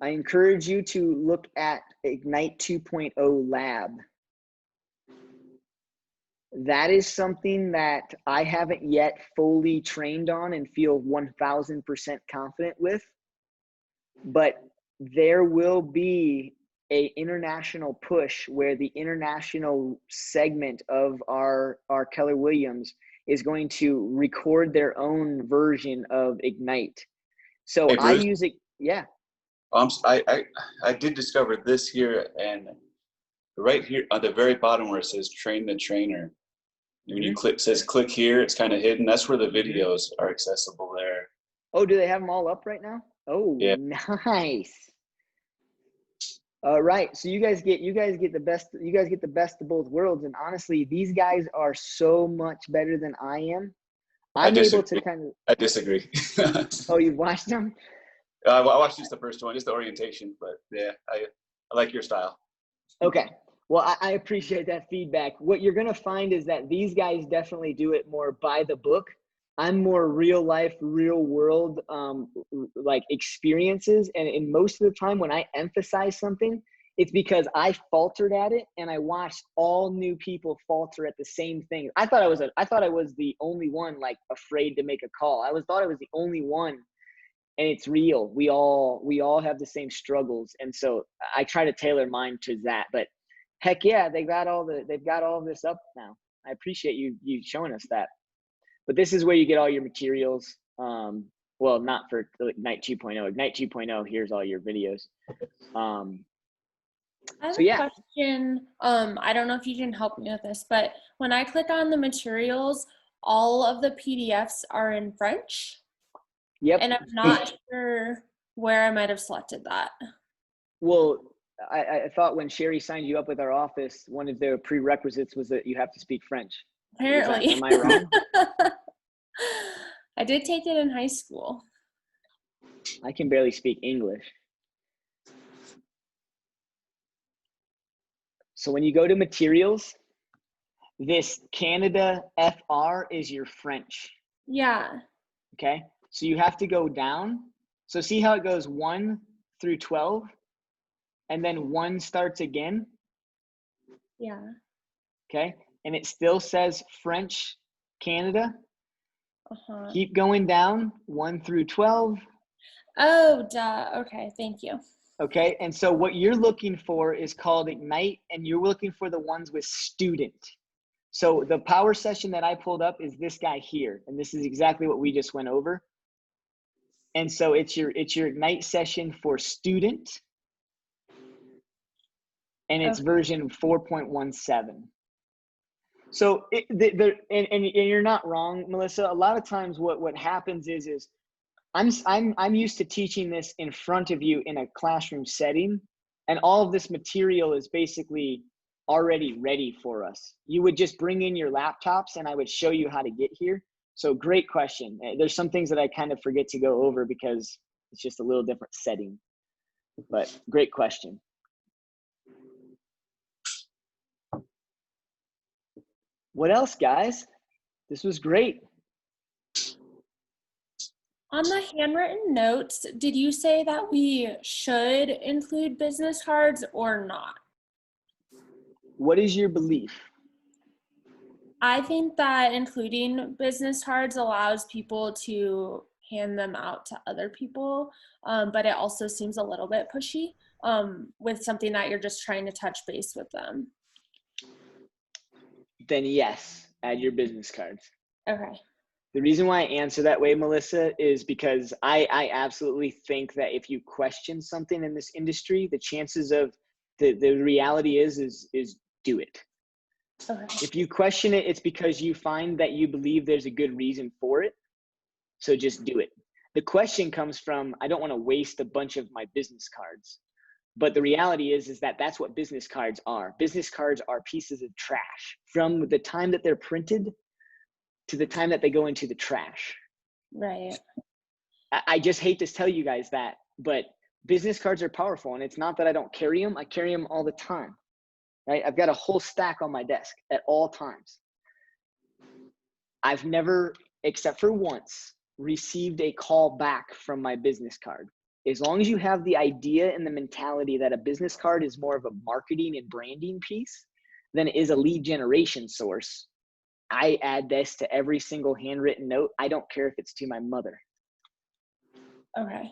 I encourage you to look at Ignite 2.0 Lab. That is something that I haven't yet fully trained on and feel 1000% confident with, but there will be a international push where the international segment of our Keller Williams is going to record their own version of Ignite. So hey, I use it. Yeah. I did discover this here, and right here at the very bottom where it says train the trainer, when you says click here, it's kind of hidden. That's where the videos are accessible there. Oh, do they have them all up right now? Oh, yeah. Nice. All right, so you guys get the best of both worlds, and honestly, these guys are so much better than I am. I'm able to kind of. I disagree. Oh, you've watched them? I watched just the first one, just the orientation, but yeah, I like your style. Okay, well, I appreciate that feedback. What you're gonna find is that these guys definitely do it more by the book. I'm more real life, real world, like experiences. And most of the time when I emphasize something, it's because I faltered at it and I watched all new people falter at the same thing. I thought I was the only one like afraid to make a call. Thought I was the only one and it's real. We all have the same struggles. And so I try to tailor mine to that, but heck yeah, they've got all this up now. I appreciate you showing us that. But this is where you get all your materials. Well, not for Ignite 2.0. Ignite 2.0, here's all your videos. I have So a yeah. question. I don't know if you can help me with this, but when I click on the materials, all of the PDFs are in French, Yep. and I'm not sure where I might have selected that. Well, I thought when Sherry signed you up with our office, one of their prerequisites was that you have to speak French. Apparently. Am I wrong? I did take it in high school. I can barely speak English. So when you go to materials, this Canada FR is your French. Yeah. Okay. So you have to go down. So see how it goes 1 through 12, and then 1 starts again. Yeah. Okay. And it still says French Canada. Uh-huh. Keep going down 1 through 12. Oh, duh. Okay. Thank you. Okay. And so what you're looking for is called Ignite, and you're looking for the ones with student. So the power session that I pulled up is this guy here. And this is exactly what we just went over. And so it's your Ignite session for student. And it's version 4.17. So and you're not wrong, Melissa. A lot of times what happens is I'm used to teaching this in front of you in a classroom setting, and all of this material is basically already ready for us. You would just bring in your laptops and I would show you how to get here. So great question. There's some things that I kind of forget to go over because it's just a little different setting, but great question. What else, guys? This was great. On the handwritten notes, did you say that we should include business cards or not? What is your belief? I think that including business cards allows people to hand them out to other people, but it also seems a little bit pushy with something that you're just trying to touch base with them. Then yes, add your business cards. Okay. The reason why I answer that way, Melissa, is because I absolutely think that if you question something in this industry, the chances of the reality is do it. Okay. If you question it, it's because you find that you believe there's a good reason for it. So just do it. The question comes from, I don't want to waste a bunch of my business cards. But the reality is that that's what business cards are. Business cards are pieces of trash from the time that they're printed to the time that they go into the trash. Right. I just hate to tell you guys that, but business cards are powerful. And it's not that I don't carry them. I carry them all the time, right? I've got a whole stack on my desk at all times. I've never, except for once, received a call back from my business card. As long as you have the idea and the mentality that a business card is more of a marketing and branding piece than it is a lead generation source, I add this to every single handwritten note. I don't care if it's to my mother. Okay.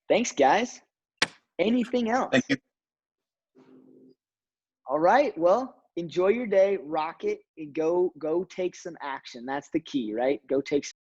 Thanks, guys. Anything else? Thank you. All right. Well, enjoy your day. Rock it. Go take some action. That's the key, right? Go take